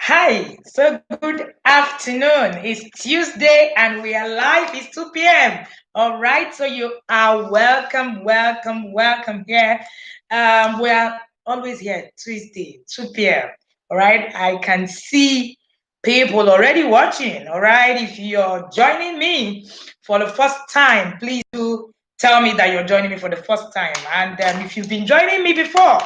Hi, so good afternoon. It's Tuesday and we are live. It's 2 p.m. All right, so you are welcome here. We are always here Tuesday, 2 p.m. All right, I can see people already watching. All right, if you're joining me for the first time, please do tell me that you're joining me for the first time. And if you've been joining me before,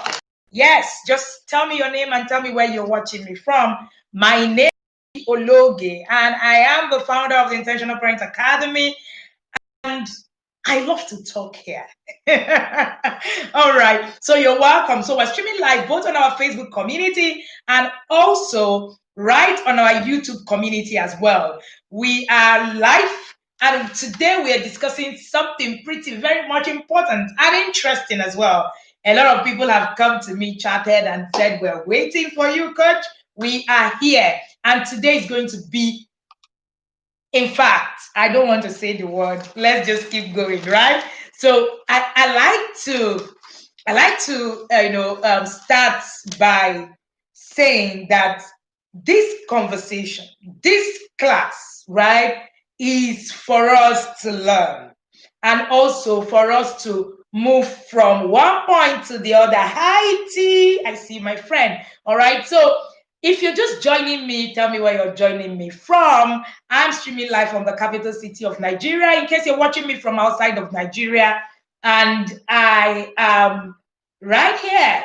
yes, just tell me your name and tell me where you're watching me from. My name is Ologe, and I am the founder of the Intentional Parent Academy, and I love to talk here. All right, so you're welcome. So we're streaming live both on our Facebook community and also right on our YouTube community as well. We are live, and today we are discussing something pretty very much important and interesting as well. A lot of people have come to me, chatted, and said, "We're waiting for you, coach. We are here." And today is going to be, in fact, I don't want to say the word. Let's just keep going, right? So I like to start by saying that this conversation, this class, right, is for us to learn and also for us to move from one point to the other. Hi, T. I see my friend. All right. So if you're just joining me, tell me where you're joining me from. I'm streaming live from the capital city of Nigeria. In case you're watching me from outside of Nigeria, and I am right here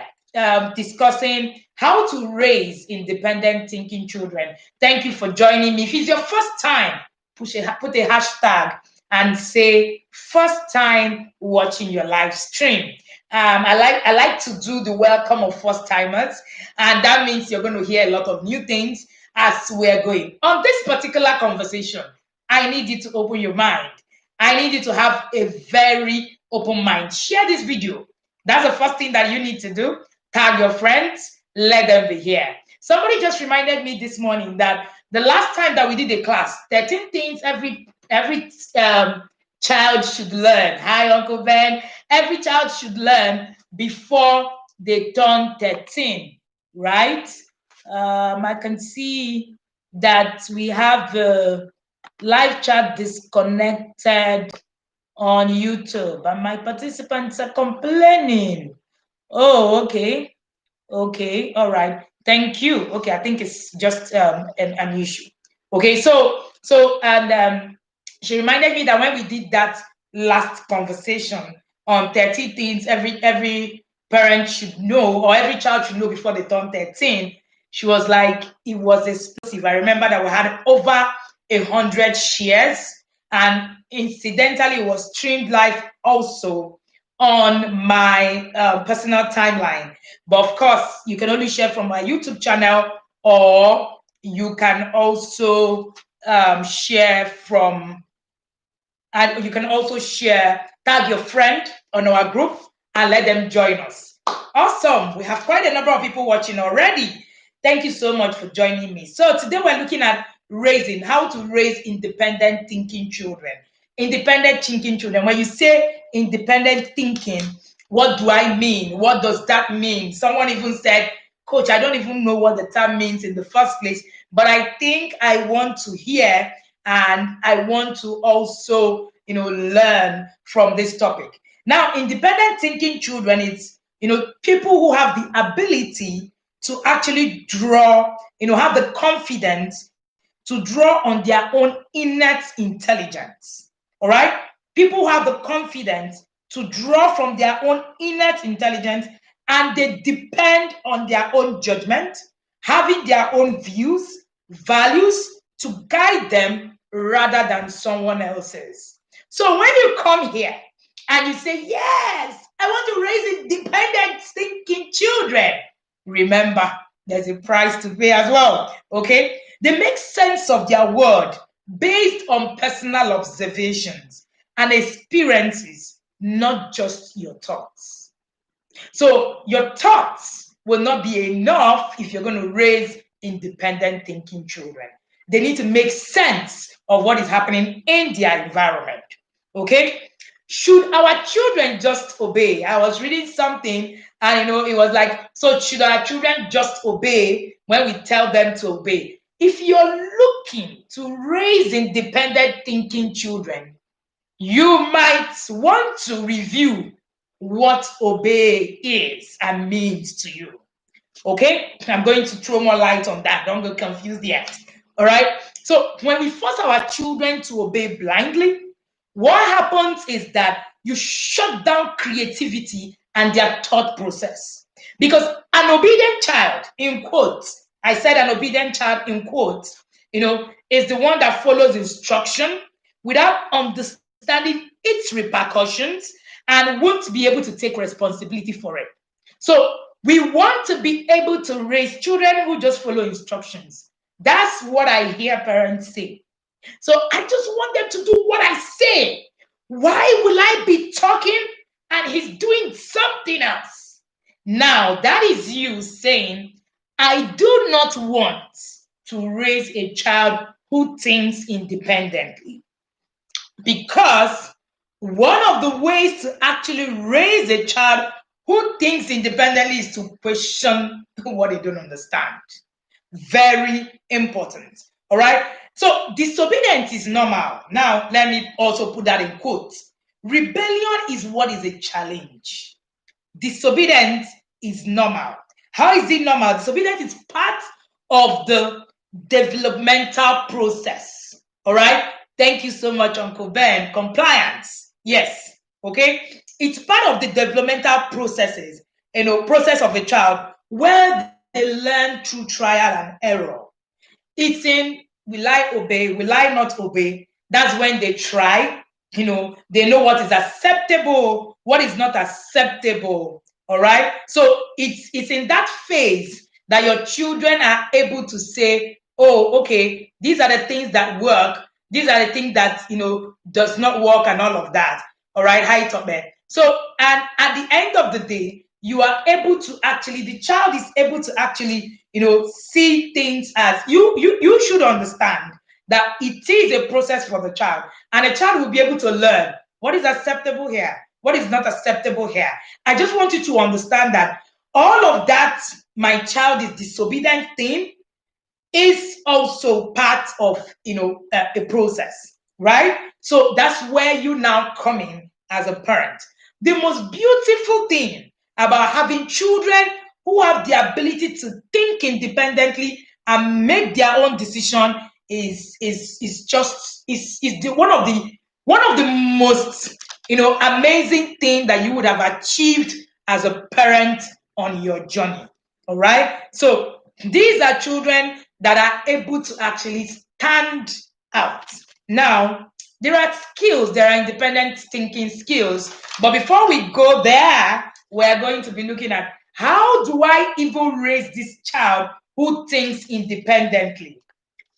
discussing how to raise independent thinking children. Thank you for joining me. If it's your first time, put a hashtag and say first time watching your live stream. I like to do the welcome of first timers, and that means you're going to hear a lot of new things as we're going on this particular conversation. I need you to open your mind. I need you to have a very open mind. Share this video. That's the first thing that you need to do. Tag your friends, let them be here. Somebody just reminded me this morning that the last time that we did a class, 13 things every child should learn. Hi, Uncle Ben. Every child should learn before they turn 13, right? I can see that we have the live chat disconnected on YouTube, and my participants are complaining. Oh, okay. Okay, all right. Thank you. Okay, I think it's just an issue. Okay, and she reminded me that when we did that last conversation on 30 things every parent should know or every child should know before they turn 13, she was like, it was explosive. I remember that we had over 100 shares, and incidentally, it was streamed live also on my personal timeline. But of course, you can only share from my YouTube channel, or you can also share from, and you can also share, tag your friend on our group and let them join us. Awesome. We have quite a number of people watching already. Thank you so much for joining me. So today we're looking at how to raise independent thinking children. Independent thinking children. When you say independent thinking, what do I mean? What does that mean? Someone even said, Coach, I don't even know what the term means in the first place, but I think I want to hear and I want to also, learn from this topic. Now, independent thinking children is, people who have the ability to actually draw, have the confidence to draw on their own innate intelligence. All right? People who have the confidence to draw from their own innate intelligence, and they depend on their own judgment, having their own views, values to guide them rather than someone else's. So when you come here and you say, yes, I want to raise independent thinking children, remember, there's a price to pay as well. Okay? They make sense of their word based on personal observations and experiences, not just your thoughts. So your thoughts will not be enough if you're going to raise independent thinking children. They need to make sense of what is happening in their environment. Okay? Should our children just obey? I was reading something and it was like, so should our children just obey when we tell them to obey? If you're looking to raise independent thinking children, you might want to review what obey is and means to you. Okay, I'm going to throw more light on that. Don't get confused yet. All right. So when we force our children to obey blindly, what happens is that you shut down creativity and their thought process. Because an obedient child, in quotes, I said an obedient child in quotes, is the one that follows instruction without understanding its repercussions and won't be able to take responsibility for it. So we want to be able to raise children who just follow instructions. That's what I hear parents say. So I just want them to do what I say. Why will I be talking and he's doing something else? Now, that is you saying, I do not want to raise a child who thinks independently. Because one of the ways to actually raise a child who thinks independently is to question what they don't understand. Very important. All right. So disobedience is normal. Now, let me also put that in quotes. Rebellion is what is a challenge. Disobedience is normal. How is it normal? Disobedience is part of the developmental process. All right. Thank you so much, Uncle Ben. Compliance. Yes. Okay. It's part of the developmental processes, process of a child where they learn through trial and error. It's in will I obey, will I not obey? That's when they try. They know what is acceptable, what is not acceptable. All right. So it's in that phase that your children are able to say, oh, okay, these are the things that work, these are the things that does not work, and all of that. All right, high top man. So, and at the end of the day, you are able to actually, the child is able to actually, see things as you should understand that it is a process for the child, and a child will be able to learn what is acceptable here, what is not acceptable here. I just want you to understand that all of that, my child is disobedient thing, is also part of a process, right? So that's where you now come in as a parent. The most beautiful thing about having children who have the ability to think independently and make their own decision is just is the one of the most amazing thing that you would have achieved as a parent on your journey. All right. So these are children that are able to actually stand out. Now, there are skills, there are independent thinking skills. But before we go there, we're going to be looking at how do I even raise this child who thinks independently?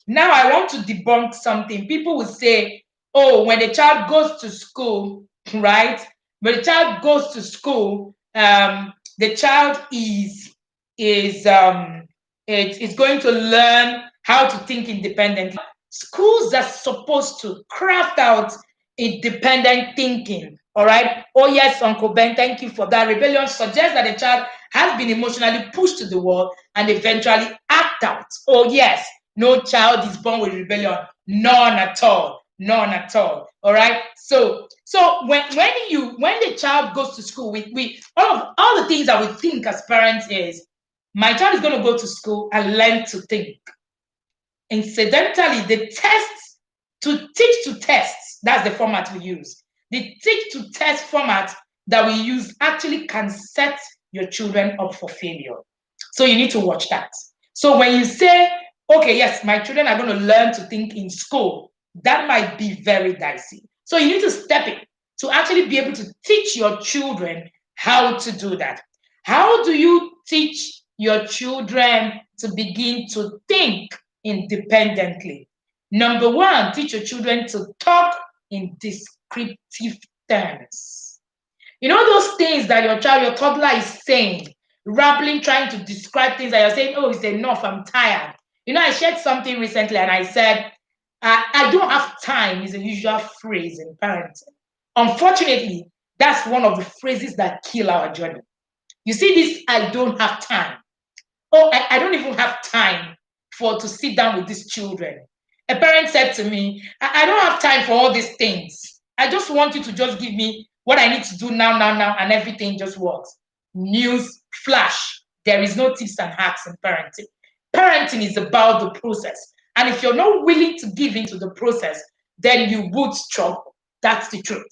Now, I want to debunk something. People will say, oh, when the child goes to school, right? When the child goes to school, the child is going to learn how to think independently. Schools are supposed to craft out independent thinking. All right. Oh, yes, Uncle Ben, thank you for that. Rebellion suggests that the child has been emotionally pushed to the wall and eventually act out. Oh, yes, no child is born with rebellion. None at all. None at all. All right. So when the child goes to school, we all the things that we think as parents is my child is going to go to school and learn to think. Incidentally, the test to teach to test, that's the format we use. The teach to test format that we use actually can set your children up for failure. So you need to watch that. So when you say, okay, yes, my children are going to learn to think in school, that might be very dicey. So you need to step in to actually be able to teach your children how to do that. How do you teach your children to begin to think independently? Number one, teach your children to talk in descriptive terms. You know those things that your toddler is saying, rambling, trying to describe things that you're saying, oh, it's enough, I'm tired. I shared something recently and I said, I don't have time is a usual phrase in parenting. Unfortunately, that's one of the phrases that kill our journey. You see this, I don't have time. Oh, I don't even have time for to sit down with these children. A parent said to me, I don't have time for all these things. I just want you to just give me what I need to do now, now, now, and everything just works. News flash. There is no tips and hacks in parenting. Parenting is about the process. And if you're not willing to give into the process, then you would struggle. That's the truth.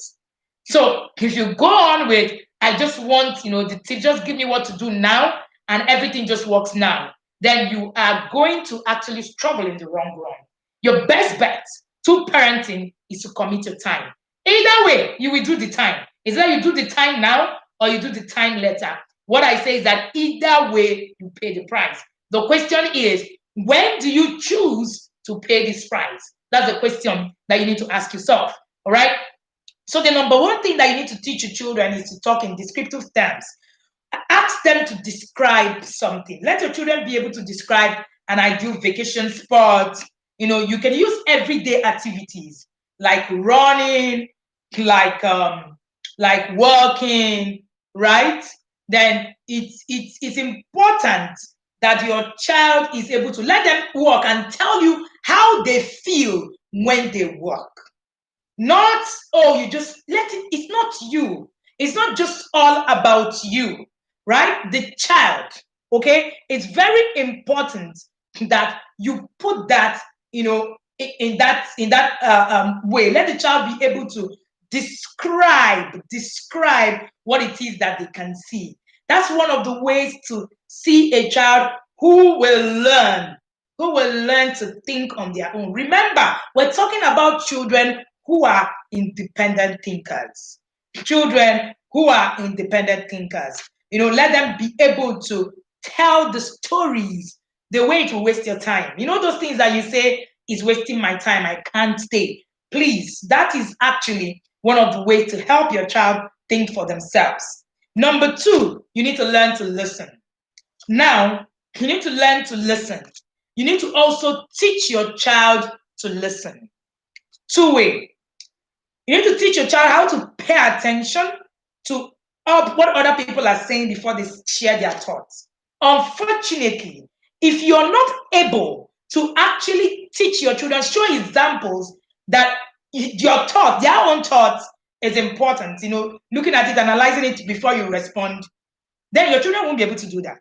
So if you go on with, I just want, the tip, just give me what to do now, and everything just works now, then you are going to actually struggle in the long run. Your best bet to parenting is to commit your time. Either way, you will do the time. Is that you do the time now or you do the time later? What I say is that either way, you pay the price. The question is, when do you choose to pay this price? That's the question that you need to ask yourself. All right. So the number one thing that you need to teach your children is to talk in descriptive terms. Ask them to describe something. Let your children be able to describe an ideal vacation spot. You can use everyday activities like running, like walking, right? Then it's important that your child is able to let them walk and tell you how they feel when they walk. Not, oh, you just let it, it's not you. It's not just all about you, right? The child, okay? It's very important that you put that, in that way. Let the child be able to describe what it is that they can see. That's one of the ways to see a child who will learn to think on their own. Remember, we're talking about children who are independent thinkers. Children who are independent thinkers. Let them be able to tell the stories the way it will waste your time. Those things that you say is wasting my time, I can't stay. Please, that is actually one of the ways to help your child think for themselves. Number two, you need to learn to listen. Now, you need to learn to listen. You need to also teach your child to listen. Two-way. You need to teach your child how to pay attention to what other people are saying before they share their thoughts. Unfortunately, if you're not able to actually teach your children, show examples that your thought, their own thoughts, is important, looking at it, analyzing it before you respond, then your children won't be able to do that.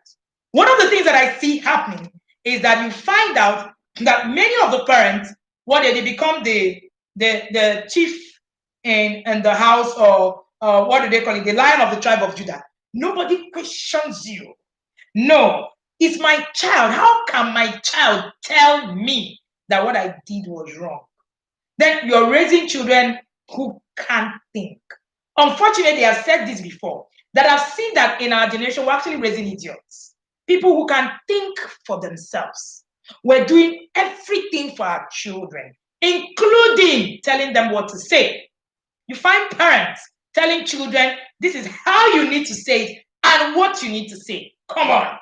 One of the things that I see happening is that you find out that many of the parents, what they become the chief in the house, or what do they call it, the lion of the tribe of Judah. Nobody questions you. No, it's my child. How can my child tell me that what I did was wrong? Then you're raising children who can't think. Unfortunately, I've said this before, that I've seen that in our generation, we're actually raising idiots. People who can think for themselves. We're doing everything for our children, including telling them what to say. You find parents telling children, this is how you need to say it and what you need to say. Come on.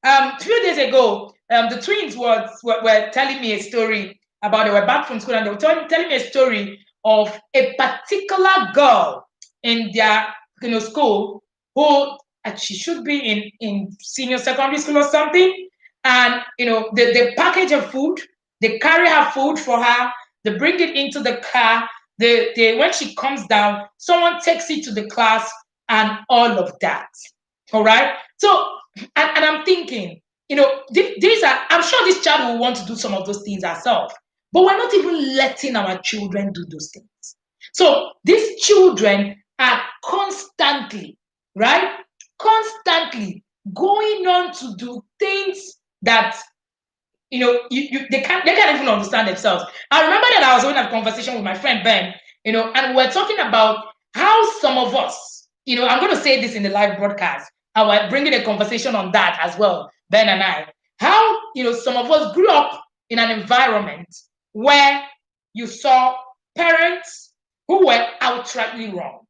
A few days ago, the twins were telling me a story about, they were back from school, and they were telling me a story of a particular girl in their school who she should be in senior secondary school or something. And they package her food, they carry her food for her, they bring it into the car. When she comes down, someone takes it to the class and all of that. All right. So, and I'm thinking, these are, I'm sure this child will want to do some of those things herself, but we're not even letting our children do those things. So these children are constantly, right? Constantly going on to do things that they can't even understand themselves. I remember that I was having a conversation with my friend Ben, and we're talking about how some of us, I'm going to say this in the live broadcast. I was bringing a conversation on that as well, Ben and I. How some of us grew up in an environment where you saw parents who were outrightly wrong.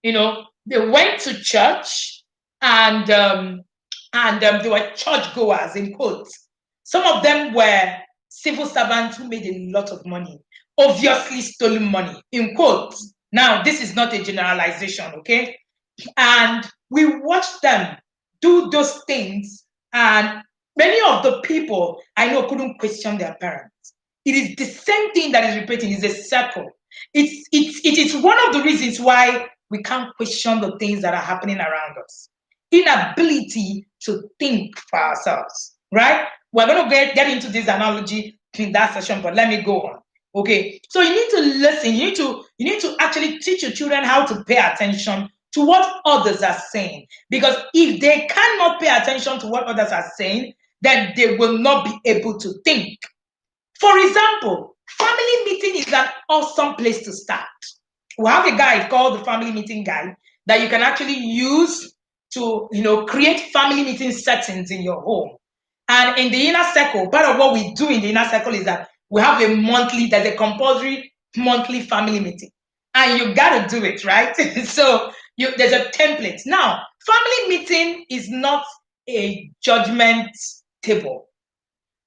They went to church, and they were churchgoers in quotes. Some of them were civil servants who made a lot of money, obviously stolen money, in quotes. Now, this is not a generalization, okay? And we watch them do those things, and many of the people I know couldn't question their parents. It is the same thing that is repeating. It's a circle. It is one of the reasons why we can't question the things that are happening around us. Inability to think for ourselves, right? We're going to get into this analogy in that session, but let me go on. Okay, so you need to listen. You need to actually teach your children how to pay attention to what others are saying. Because if they cannot pay attention to what others are saying, then they will not be able to think. For example, family meeting is an awesome place to start. We have a guide called the family meeting guide that you can actually use to, create family meeting settings in your home. And in the inner circle, part of what we do in the inner circle is that we have there's a compulsory monthly family meeting. And you got to do it, right? So there's a template. Now, family meeting is not a judgment table.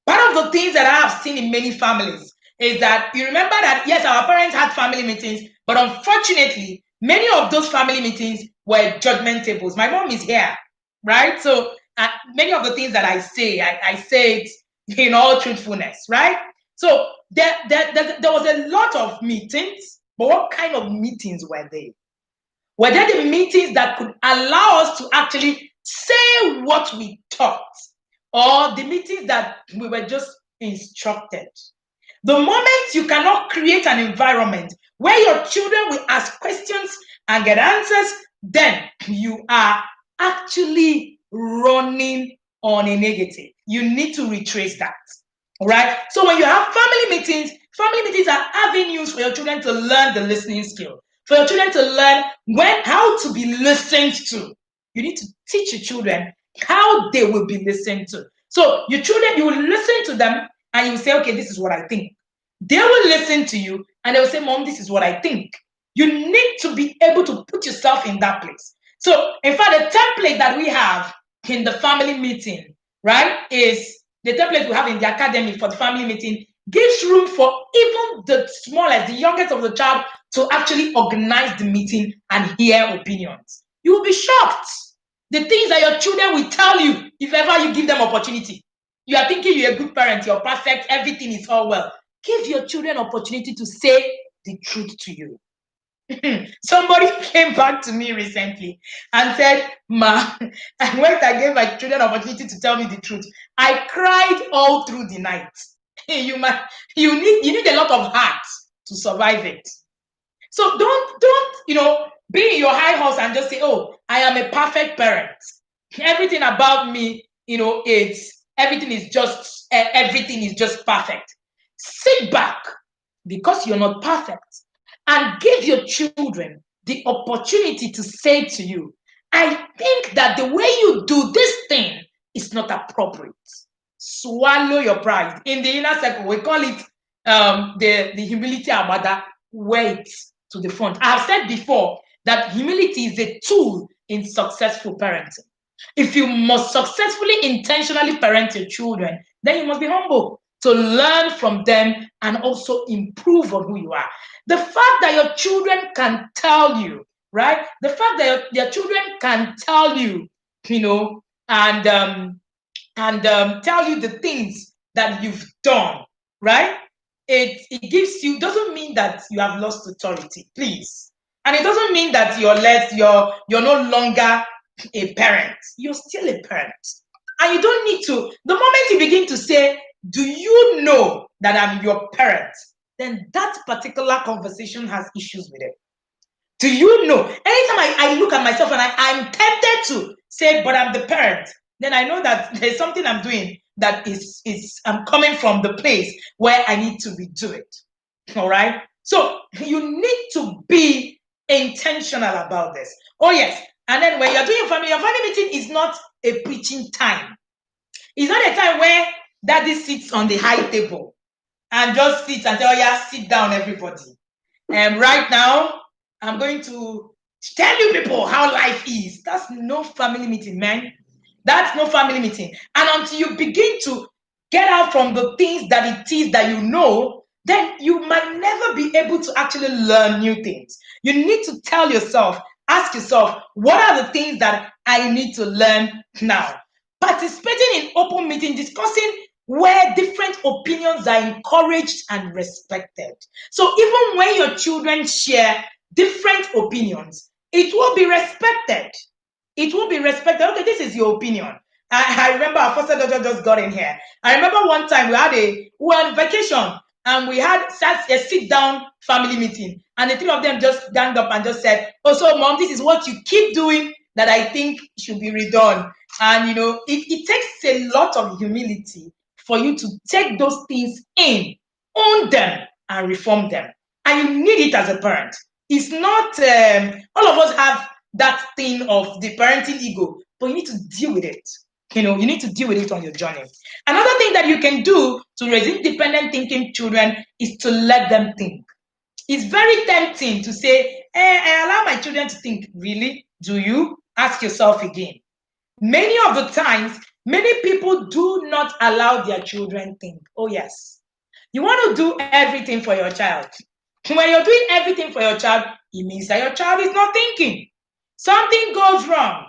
Part of the things that I have seen in many families is that you remember that, yes, our parents had family meetings, but unfortunately, many of those family meetings were judgment tables. My mom is here, right? So many of the things that I say, I say it in all truthfulness, right? So there was a lot of meetings, but what kind of meetings were they? Were there the meetings that could allow us to actually say what we thought, or the meetings that we were just instructed? The moment you cannot create an environment where your children will ask questions and get answers, then you are actually running on a negative. You need to retrace that. All right. So when you have family meetings are avenues for your children to learn the listening skill, for your children to learn how to be listened to. You need to teach your children how they will be listened to. So your children, you will listen to them and you will say, okay, this is what I think. They will listen to you and they will say, Mom, this is what I think. You need to be able to put yourself in that place. So, in fact, the template that we have in the family meeting, right, is the template we have in the academy for the family meeting gives room for even the smallest, the youngest of the child to actually organize the meeting and hear opinions. You will be shocked. The things that your children will tell you if ever you give them opportunity. You are thinking you're a good parent, you're perfect, everything is all well. Give your children opportunity to say the truth to you. Somebody came back to me recently and said, Ma, and when I gave my children opportunity to tell me the truth, I cried all through the night. You need a lot of heart to survive it. So don't be in your high horse and just say, oh, I am a perfect parent. Everything about me, everything is just perfect. Sit back because you're not perfect and give your children the opportunity to say to you, I think that the way you do this thing is not appropriate. Swallow your pride. In the inner circle, we call it the humility abada. Wait to the front. I have said before that humility is a tool in successful parenting. If you must successfully, intentionally parent your children, then you must be humble to learn from them and also improve on who you are. The fact that your children can tell you, right? The fact that your children can tell you, and tell you the things that you've done, right? It gives you, doesn't mean that you have lost authority, please. And it doesn't mean that you're no longer a parent. You're still a parent. And you don't need to, the moment you begin to say, do you know that I'm your parent? Then that particular conversation has issues with it. Do you know? Anytime I look at myself and I'm tempted to say, but I'm the parent, then I know that there's something I'm doing that I'm coming from the place where I need to redo it. All right? So you need to be intentional about this. Oh, yes. And then when you're doing your family meeting is not a preaching time. It's not a time where daddy sits on the high table and just sits and say, oh, yeah, sit down, everybody. And right now, I'm going to tell you people how life is. That's no family meeting, man. That's no family meeting. And until you begin to get out from the things that it is that you know, then you might never be able to actually learn new things. You need to tell yourself, ask yourself, what are the things that I need to learn now? Participating in open meeting, discussing where different opinions are encouraged and respected. So even when your children share different opinions, it will be respected. It will be respected. Okay, this is your opinion. I remember our foster daughter just got in here. I remember one time we were on vacation and we had a sit down family meeting, and the three of them just ganged up and just said, "Oh, so mom, this is what you keep doing that I think should be redone." And it takes a lot of humility for you to take those things in, own them, and reform them. And you need it as a parent. It's not all of us have that thing of the parenting ego, but you need to deal with it. You need to deal with it on your journey. Another thing that you can do to raise independent thinking children is to let them think. It's very tempting to say, I allow my children to think. Really? Do you? Ask yourself again. Many of the times, many people do not allow their children think. Oh, yes. You want to do everything for your child. When you're doing everything for your child, it means that your child is not thinking. Something goes wrong,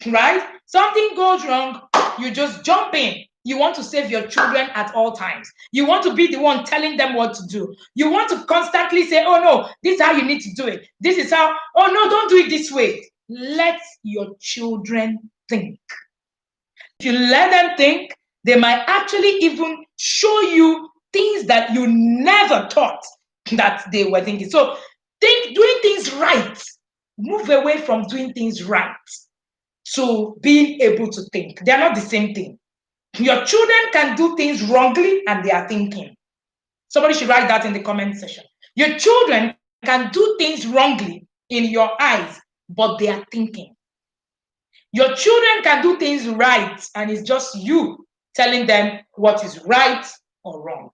right? Something goes wrong, you just jump in. You want to save your children at all times. You want to be the one telling them what to do. You want to constantly say, oh no, this is how you need to do it. This is how, oh no, don't do it this way. Let your children think. If you let them think, they might actually even show you things that you never thought that they were thinking. So doing things right. Move away from doing things right to being able to think. They are not the same thing. Your children can do things wrongly and they are thinking. Somebody should write that in the comment section. Your children can do things wrongly in your eyes, but they are thinking. Your children can do things right, and it's just you telling them what is right or wrong.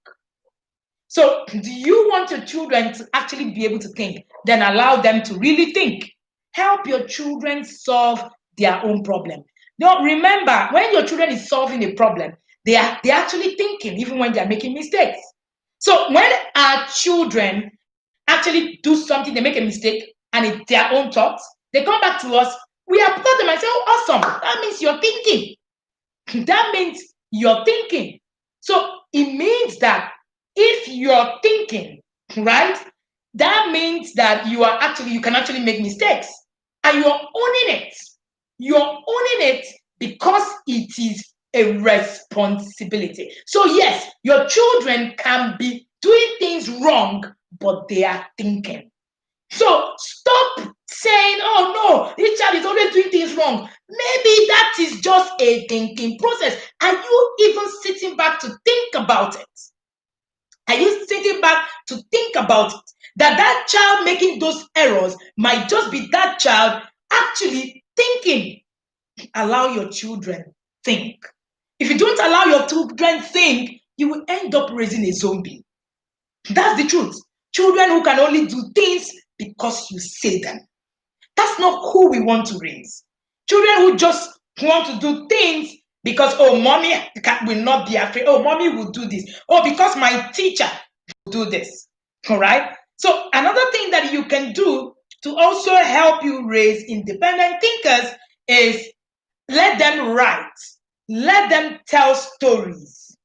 So, do you want your children to actually be able to think? Then allow them to really think. Help your children solve their own problem. Now, remember, when your children is solving a problem, they're actually thinking, even when they're making mistakes. So, when our children actually do something, they make a mistake, and it's their own thoughts, they come back to us, we applaud them and say, oh, awesome. That means you're thinking. That means you're thinking. So it means that if you're thinking, right, that means that you can actually make mistakes. And you're owning it. You're owning it because it is a responsibility. So yes, your children can be doing things wrong, but they are thinking. So stop saying, oh no, this child is always doing things wrong. Maybe that is just a thinking process. Are you even sitting back to think about it? Are you sitting back to think about it? That child making those errors might just be that child actually thinking. Allow your children think. If you don't allow your children think, you will end up raising a zombie. That's the truth. Children who can only do things because you say them. That's not who we want to raise. Children who just want to do things because, oh, mommy will not be afraid. Oh, mommy will do this. Oh, because my teacher will do this. All right. So another thing that you can do to also help you raise independent thinkers is let them write. Let them tell stories.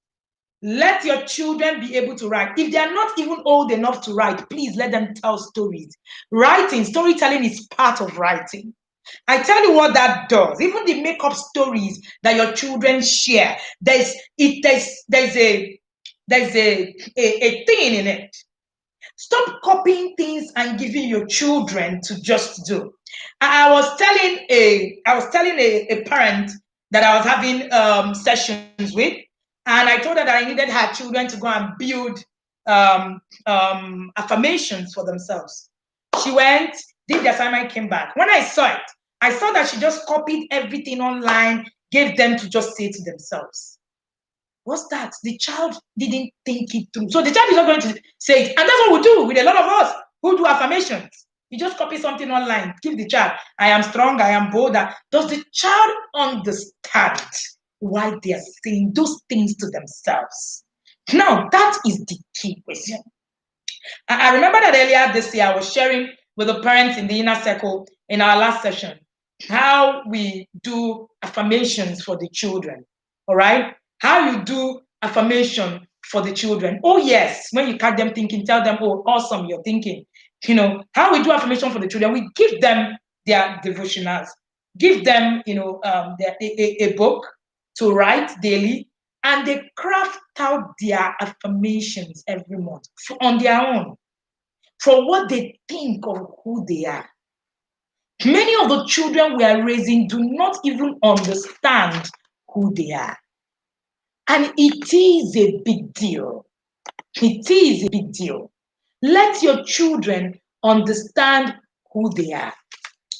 Let your children be able to write. If they are not even old enough to write, please let them tell stories. Storytelling is part of writing. I tell you what that does. Even the make-up stories that your children share, there's a thing in it. Stop copying things and giving your children to just do. I was telling a parent that I was having sessions with, and I told her that I needed her children to go and build affirmations for themselves. She went, did the assignment, came back. When I saw it, I saw that she just copied everything online, gave them to just say to themselves. What's that? The child didn't think it through. So the child is not going to say it. And that's what we do with a lot of us who do affirmations. You just copy something online, give the child, I am strong, I am bolder. Does the child understand why they are saying those things to themselves? Now, that is the key question. I remember that earlier this year I was sharing with the parents in the inner circle in our last session, how we do affirmations for the children. All right? How you do affirmation for the children. Oh, yes. When you catch them thinking, tell them, oh, awesome, you're thinking. How we do affirmation for the children, we give them their devotionals, give them, a book to write daily, and they craft out their affirmations every month on their own for what they think of who they are. Many of the children we are raising do not even understand who they are. And it is a big deal. It is a big deal. Let your children understand who they are.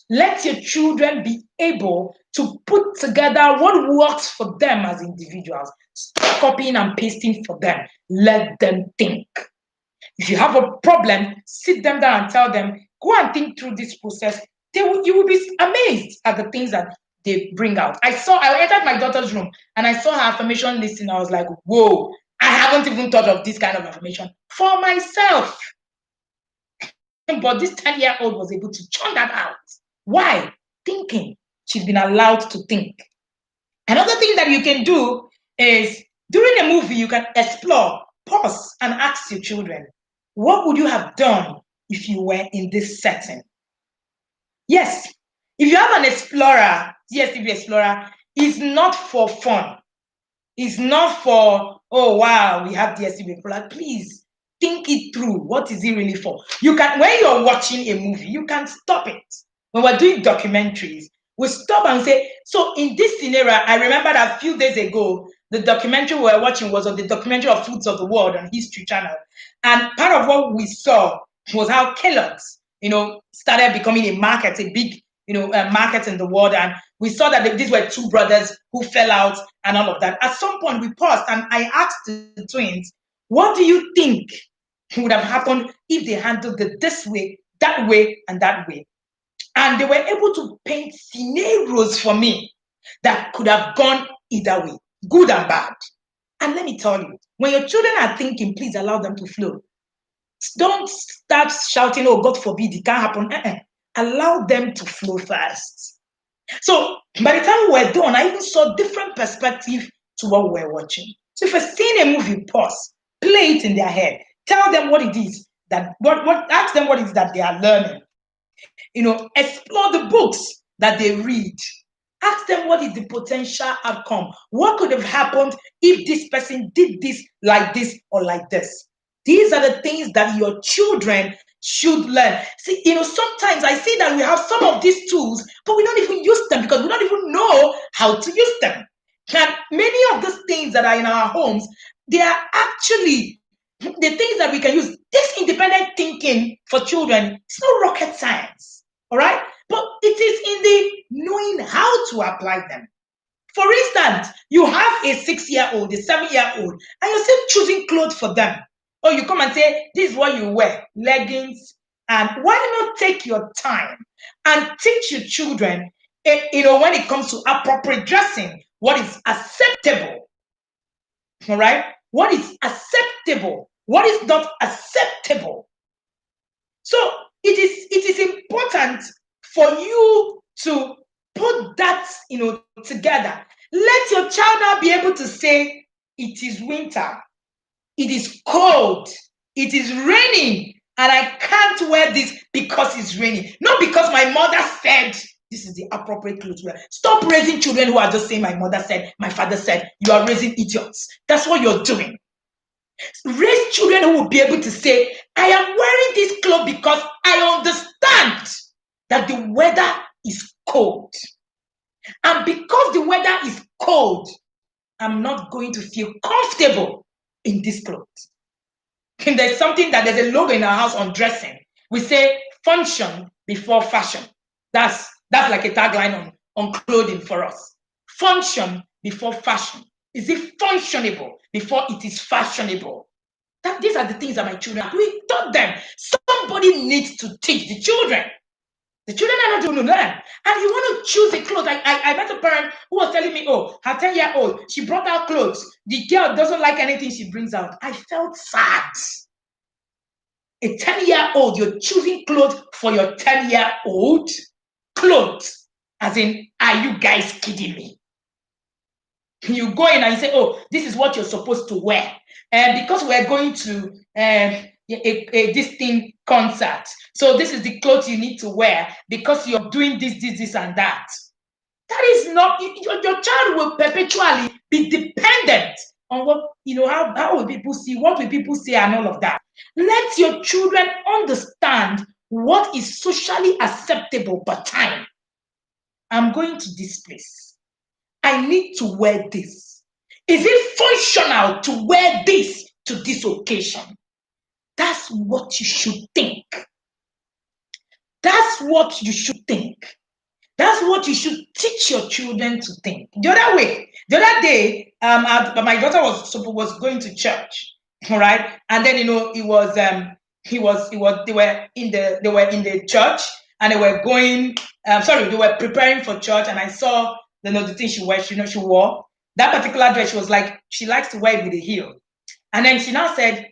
Let your children be able to put together what works for them as individuals. Stop copying and pasting for them. Let them think. If you have a problem, sit them down and tell them, go and think through this process. You will be amazed at the things that they bring out. I entered my daughter's room and I saw her affirmation list and I was like, whoa, I haven't even thought of this kind of affirmation for myself. But this 10-year-old was able to churn that out. Why? Thinking. She's been allowed to think. Another thing that you can do is during a movie, you can explore, pause, and ask your children, what would you have done if you were in this setting? Yes, if you have an explorer, DSTV explorer, it's not for fun. It's not for, oh wow, we have DSTV explorer. Please think it through. What is it really for? You can, when you're watching a movie, you can stop it. When we're doing documentaries, we stop and say, so in this scenario, I remember that a few days ago, the documentary we were watching was on the documentary of Foods of the World on History Channel. And part of what we saw was how Kellogg's, started becoming a market, a big, market in the world. And we saw that these were two brothers who fell out and all of that. At some point, we paused and I asked the twins, what do you think would have happened if they handled it this way, and that way? And they were able to paint scenarios for me that could have gone either way, good and bad. And let me tell you, when your children are thinking, please allow them to flow. Don't start shouting, oh, God forbid, it can't happen. Allow them to flow first. So by the time we were done, I even saw different perspective to what we were watching. So if you're seeing a movie, pause, play it in their head, tell them what it is ask them what it is that they are learning. Explore the books that they read. Ask them what is the potential outcome. What could have happened if this person did this or like this? These are the things that your children should learn. See, sometimes I see that we have some of these tools, but we don't even use them because we don't even know how to use them. And many of these things that are in our homes, they are actually the things that we can use. This independent thinking for children, it's not rocket science, all right? But it is in the knowing how to apply them. For instance, you have a 6-year-old, a 7-year-old, and you're still choosing clothes for them. Or you come and say, this is what you wear, leggings. And why not take your time and teach your children, when it comes to appropriate dressing, what is acceptable, all right? What is acceptable? What is not acceptable? So it is important for you to put that, together. Let your child now be able to say, it is winter, it is cold, it is raining, and I can't wear this because it's raining. Not because my mother said this is the appropriate clothes to wear. Stop raising children who are just saying, my mother said, my father said. You are raising idiots. That's what you're doing. Raise children who will be able to say, I am wearing this clothes because I understand that the weather is cold. And because the weather is cold, I'm not going to feel comfortable in this clothes. And there's a logo in our house on dressing. We say function before fashion. That's like a tagline on clothing for us. Function before fashion. Is it functionable before it is fashionable? These are the things that my children, we taught them. Somebody needs to teach the children. The children are not going to learn. And you want to choose a clothes. I met a parent who was telling me, oh, her 10-year-old, she brought out clothes. The girl doesn't like anything she brings out. I felt sad. A 10-year-old, you're choosing clothes for your 10-year-old? Clothes. As in, are you guys kidding me? You go in and you say, oh, this is what you're supposed to wear. And because we're going to this thing concert, so this is the clothes you need to wear because you're doing this, and that. That is not, your child will perpetually be dependent on what, how will people see, what will people say, and all of that. Let your children understand what is socially acceptable per time. I'm going to this place. I need to wear this. Is it functional to wear this to this occasion? That's what you should think. That's what you should think. That's what you should teach your children to think. The other day, my daughter was going to church, all right, and then it was they were in the church and they were going. They were preparing for church, and I saw the thing she wears. She wore that particular dress. She was like, she likes to wear it with a heel, and then she now came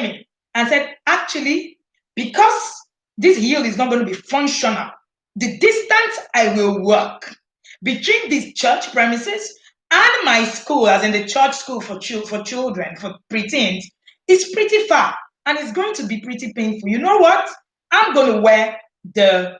in and said, actually, because this heel is not going to be functional, the distance I will walk between this church premises and my school, as in the church school for children, for preteens, is pretty far, and it's going to be pretty painful. You know what? I'm going to wear the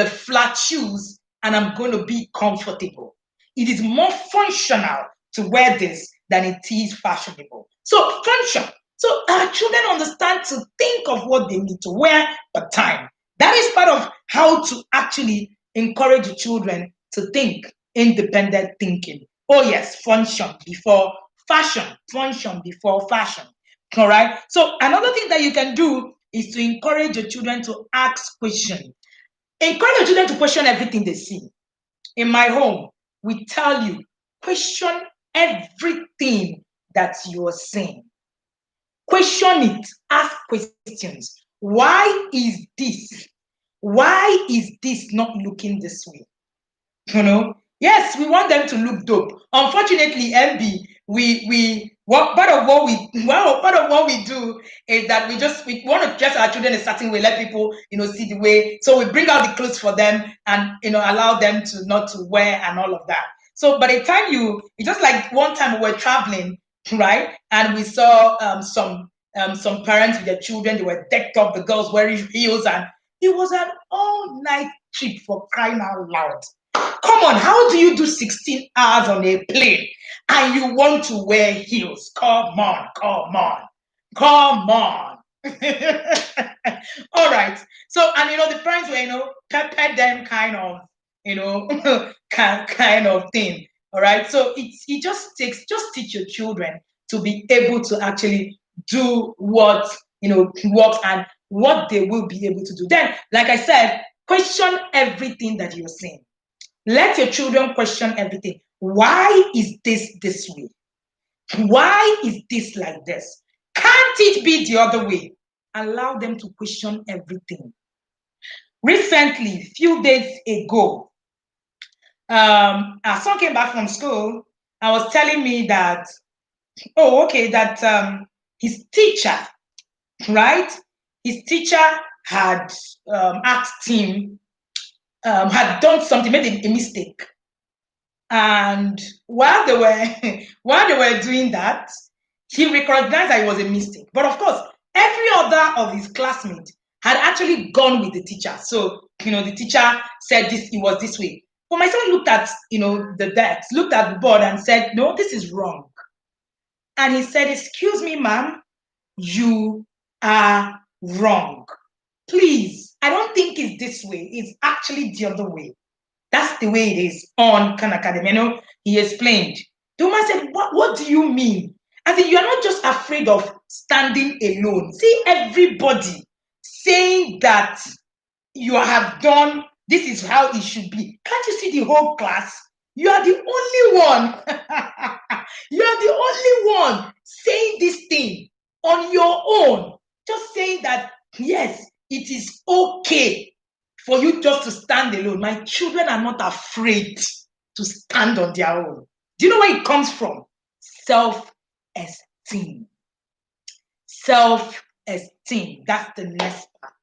flat shoes, and I'm going to be comfortable. It is more functional to wear this than it is fashionable. So function. So our children understand to think of what they need to wear per time. That is part of how to actually encourage the children to think independent thinking. Oh yes, function before fashion. Function before fashion. All right. So another thing that you can do is to encourage your children to ask questions. Encourage your children to question everything they see. In my home, we tell you, question everything that you are seeing. Question it. Ask questions. Why is this? Why is this not looking this way? Yes, we want them to look dope. Unfortunately, MB, part of what we do is that we want to dress our children a certain way, let people see the way. So we bring out the clothes for them and allow them to not to wear and all of that. So by the time it's just like one time we were traveling, right, and we saw some parents with their children. They were decked up, the girls wearing heels, and it was an all-night trip, for crying out loud. Come on, how do you do 16 hours on a plane and you want to wear heels? Come on. All right. So, and the parents were, pepper them kind of, kind of thing. All right. So it just teach your children to be able to actually do what, works and what they will be able to do. Then, like I said, question everything that you're saying. Let your children question everything. Why is this way? Why is this like this? Can't it be the other way? Allow them to question everything. Recently, a few days ago, our son came back from school and was telling me that, his teacher, right? His teacher had asked him, had done something, made a mistake. And while they were doing that, he recognized that it was a mistake. But of course, every other of his classmates had actually gone with the teacher. So, the teacher said it was this way. But my son looked at, the desk, looked at the board and said, no, this is wrong. And he said, excuse me, ma'am, you are wrong. Please, I don't think it's this way. It's actually the other way. That's the way it is on Khan Academy. He explained. The woman said, what do you mean? I said, you're not just afraid of standing alone. See everybody saying that you have done, this is how it should be. Can't you see the whole class? You are the only one. You are the only one saying this thing on your own. Just saying that, yes, it is okay for you just to stand alone. My children are not afraid to stand on their own. Do you know where it comes from? Self-esteem. self-esteem. That's the next part.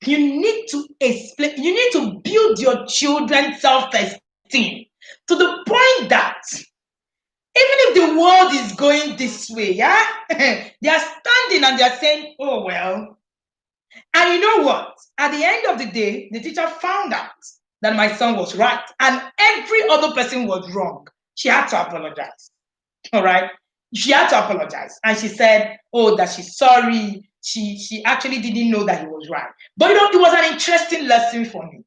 You need to explain, you need to build your children's self-esteem to the point that even if the world is going this way, yeah, they are standing and they are saying, oh, well. And you know what? At the end of the day, the teacher found out that my son was right and every other person was wrong. She had to apologize. All right. She had to apologize. And she said, oh, that she's sorry. She actually didn't know that he was right. But it was an interesting lesson for me.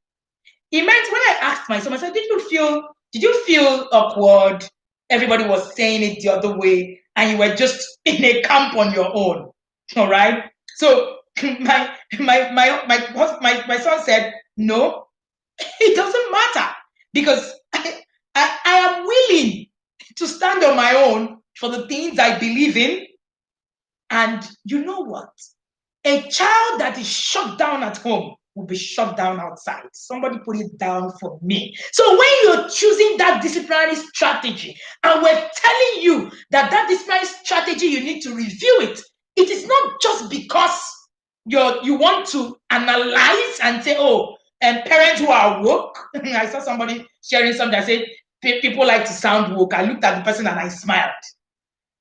It meant when I asked my son, I said, did you feel awkward? Everybody was saying it the other way, and you were just in a camp on your own. All right. So my son said, no, it doesn't matter because I am willing to stand on my own for the things I believe in. And you know what? A child that is shut down at home will be shut down outside. Somebody put it down for me. So when you're choosing that disciplinary strategy, and we're telling you that disciplinary strategy, you need to review it. It is not just because you want to analyze and say, oh, and parents who are woke. I saw somebody sharing something that said people like to sound woke. I looked at the person and I smiled.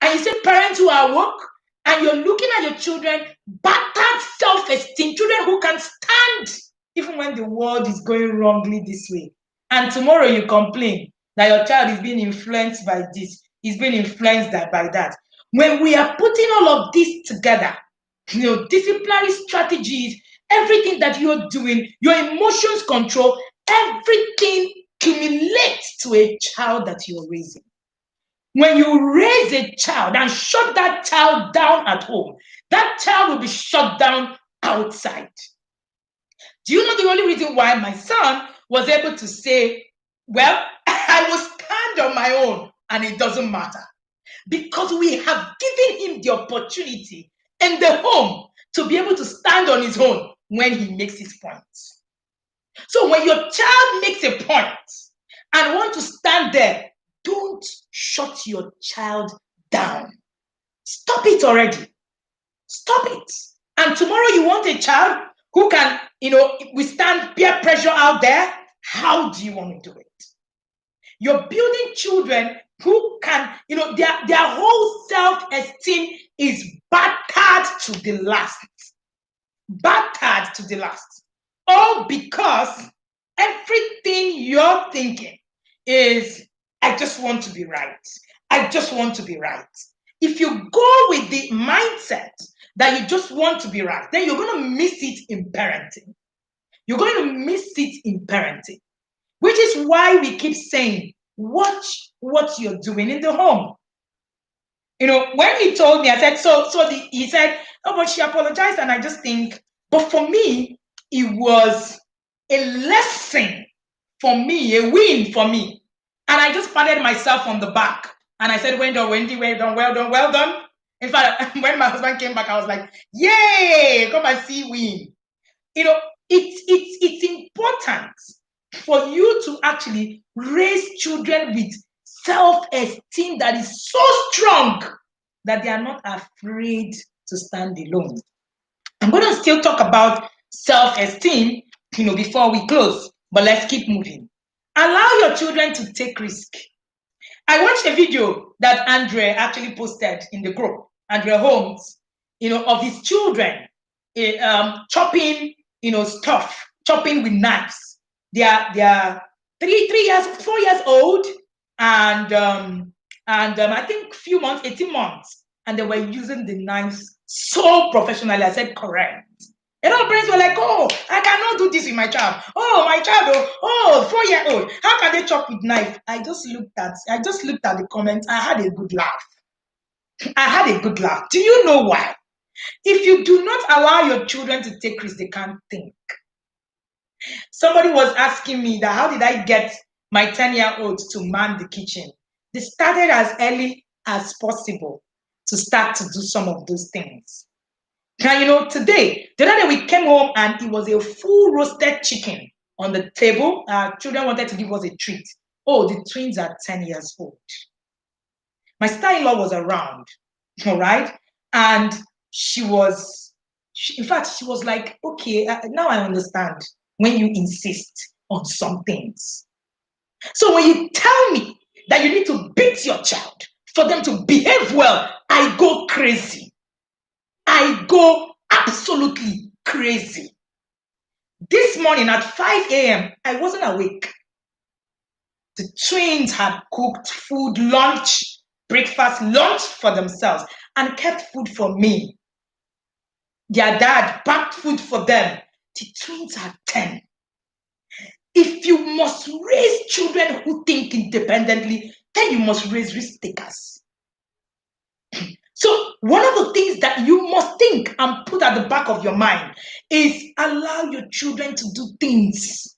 And you say parents who are woke, and you're looking at your children, battered self-esteem, children who can stand even when the world is going wrongly this way. And tomorrow you complain that your child is being influenced by this, is being influenced by that. When we are putting all of this together, disciplinary strategies, everything that you're doing, your emotions control, everything accumulates to a child that you're raising. When you raise a child and shut that child down at home, that child will be shut down outside. Do you know the only reason why my son was able to say, well, I will stand on my own and it doesn't matter? Because we have given him the opportunity in the home to be able to stand on his own when he makes his points. So when your child makes a point and want to stand there, don't shut your child down. Stop it already. Stop it. And tomorrow you want a child who can, withstand peer pressure out there. How do you want to do it? You're building children who can, their whole self-esteem is battered to the last. Battered to the last. All because everything you're thinking is, I just want to be right. I just want to be right. If you go with the mindset that you just want to be right, then you're going to miss it in parenting. You're going to miss it in parenting, which is why we keep saying, watch what you're doing in the home. When he told me, I said, he said, oh, but she apologized. And I just think, but for me, it was a lesson for me, a win for me. And I just patted myself on the back. And I said, well done, Wendy, well done, well done, well done. In fact, when my husband came back, I was like, yay, come and see win. It's important for you to actually raise children with self-esteem that is so strong that they are not afraid to stand alone. I'm going to still talk about self-esteem, before we close, but let's keep moving. Allow your children to take risk. I watched a video that Andre actually posted in the group, Andre Holmes, of his children chopping, stuff, chopping with knives. They are 4 years old, and I think few months, 18 months, and they were using the knives so professionally. I said, correct. A lot of parents were like, oh, I cannot do this with my child. Oh, my child, 4-year-old. How can they chop with knife? I just looked at the comments. I had a good laugh. Do you know why? If you do not allow your children to take risks, they can't think. Somebody was asking me that how did I get my 10-year-old to man the kitchen? They started as early as possible to start to do some of those things. Now, today, the other day we came home and it was a full roasted chicken on the table. Children wanted to give us a treat. Oh, the twins are 10 years old. My sister-in-law was around, all right? And in fact, she was like, okay, now I understand when you insist on some things. So when you tell me that you need to beat your child for them to behave well, I go crazy. I go absolutely crazy. This morning at 5 a.m., I wasn't awake. The twins had cooked food, lunch, breakfast, lunch for themselves, and kept food for me. Their dad packed food for them. The twins are 10. If you must raise children who think independently, then you must raise risk takers. So one of the things that you must think and put at the back of your mind is allow your children to do things.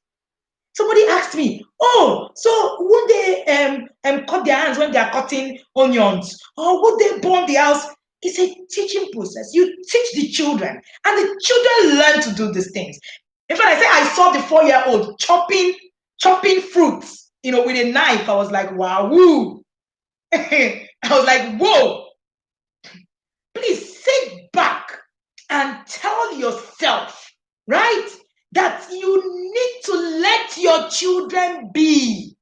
Somebody asked me, oh, so would they cut their hands when they are cutting onions? Or would they burn the house? It's a teaching process. You teach the children, and the children learn to do these things. In fact, I saw the 4-year-old chopping fruits, with a knife. I was like, wow, woo. I was like, whoa. Please sit back and tell yourself, right, that you need to let your children be.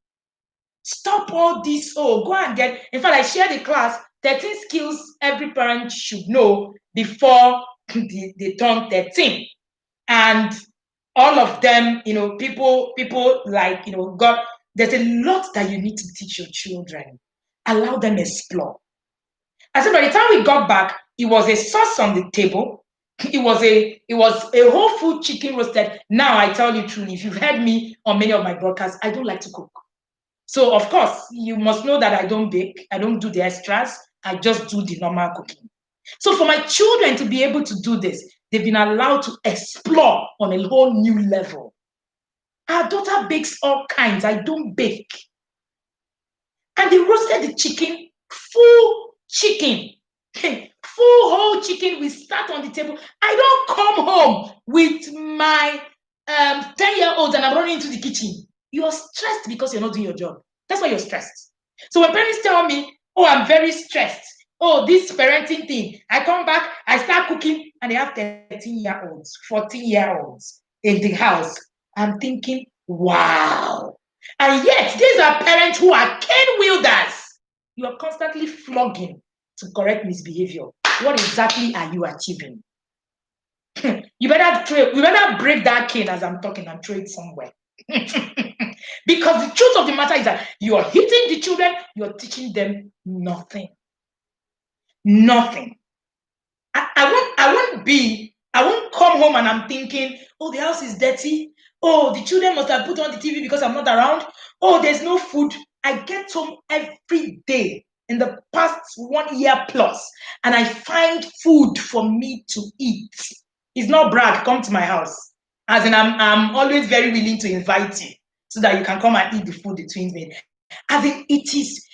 Stop all this. Oh, go and get. In fact, I shared the class 13 skills every parent should know before they turn 13. And all of them, people like, God, there's a lot that you need to teach your children. Allow them explore. I said by the time we got back, it was a sauce on the table. It was a whole food chicken roasted. Now I tell you truly, if you've heard me on many of my broadcasts, I don't like to cook. So of course, you must know that I don't bake. I don't do the extras. I just do the normal cooking. So for my children to be able to do this, they've been allowed to explore on a whole new level. Our daughter bakes all kinds. I don't bake. And they roasted the chicken, full chicken, full whole chicken. We start on the table. I don't come home with my 10-year-olds and I'm running into the kitchen. You're stressed because you're not doing your job. That's why you're stressed. So when parents tell me, oh, I'm very stressed, oh, this parenting thing, I come back, I start cooking, and they have 13-year-olds, 14-year-olds in the house. I'm thinking, wow. And yet, these are parents who are cane wielders. You are constantly flogging to correct misbehavior. What exactly are you achieving? You better break that cane as I'm talking and throw it somewhere. Because the truth of the matter is that you are hitting the children, you are teaching them nothing. Nothing. I won't come home and I'm thinking, oh, the house is dirty. Oh, the children must have put on the TV because I'm not around. Oh, there's no food. I get home every day in the past 1 year plus, and I find food for me to eat. It's not brag, come to my house. As in, I'm always very willing to invite you so that you can come and eat the food the twins made. As in, it is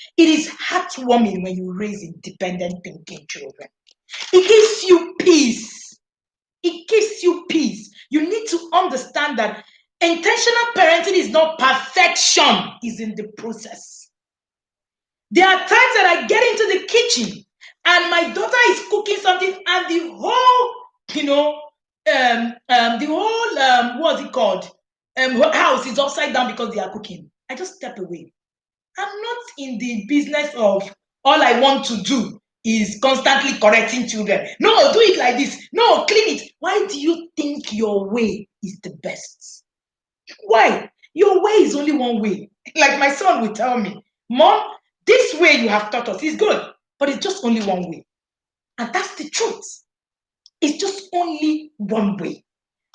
heartwarming when you raise independent thinking children. It gives you peace. It gives you peace. You need to understand that intentional parenting is not perfection, it's in the process. There are times that I get into the kitchen and my daughter is cooking something and the whole, what's it called? House is upside down because they are cooking. I just step away. I'm not in the business of all I want to do is constantly correcting children. No, do it like this. No, clean it. Why do you think your way is the best? Why? Your way is only one way. Like my son will tell me, Mom, this way you have taught us is good, but it's just only one way. And that's the truth. It's just only one way.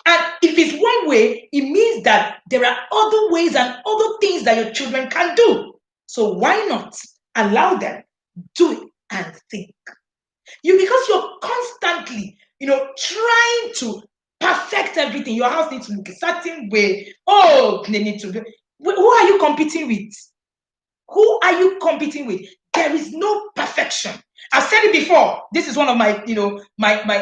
And if it's one way, it means that there are other ways and other things that your children can do. So why not allow them do it and think? Because you're constantly, trying to perfect everything. Your house needs to look a certain way. Oh, they need to. Who are you competing with? Who are you competing with? There is no perfection. I've said it before. This is one of my,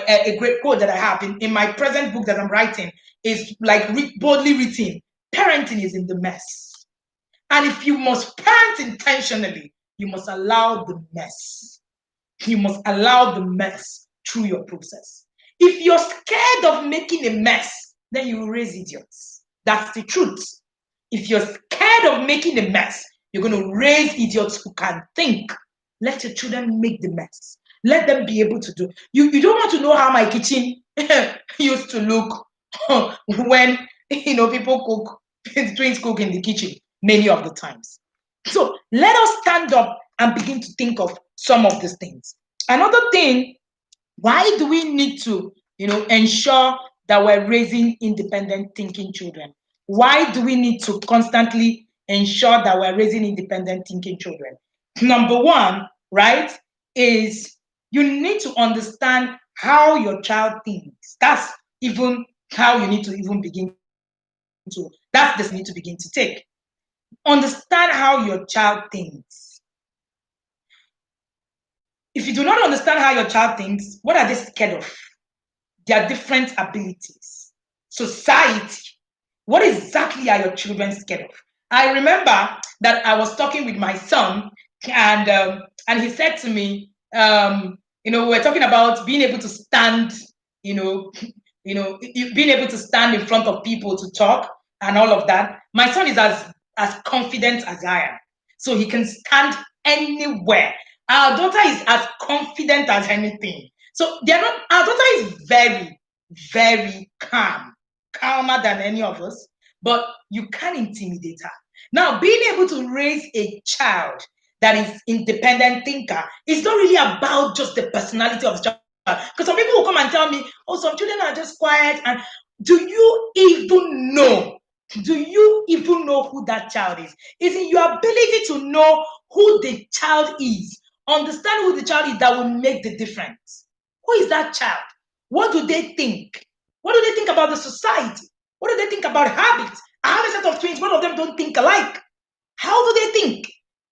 a great quote that I have in my present book that I'm writing. Is like boldly written. Parenting is in the mess. And if you must parent intentionally, you must allow the mess. You must allow the mess through your process. If you're scared of making a mess, then you will raise idiots. That's the truth. If you're scared of making a mess, you're going to raise idiots who can think. Let your children make the mess. Let them be able to do. You don't want to know how my kitchen used to look when people cook, twins cook in the kitchen many of the times. So let us stand up and begin to think of some of these things. Another thing, why do we need to ensure that we're raising independent thinking children? Why do we need to constantly ensure that we're raising independent thinking children? Number one, right, is you need to understand how your child thinks. That's even how you need to even begin to, that's the need to begin to take. Understand how your child thinks. If you do not understand how your child thinks, what are they scared of? Their different abilities. Society. What exactly are your children scared of? I remember that I was talking with my son, and he said to me, we're talking about being able to stand, being able to stand in front of people to talk and all of that. My son is as confident as I am, so he can stand anywhere. Our daughter is as confident as anything. So they're not. Our daughter is very, very calmer than any of us. But you can intimidate her. Now, being able to raise a child that is independent thinker is not really about just the personality of the child. Because some people will come and tell me, oh, some children are just quiet. And do you even know? Do you even know who that child is? It's in your ability to know who the child is. Understand who the child is that will make the difference. Who is that child? What do they think? What do they think about the society? What do they think about habits? I have a set of twins, both of them don't think alike. How do they think?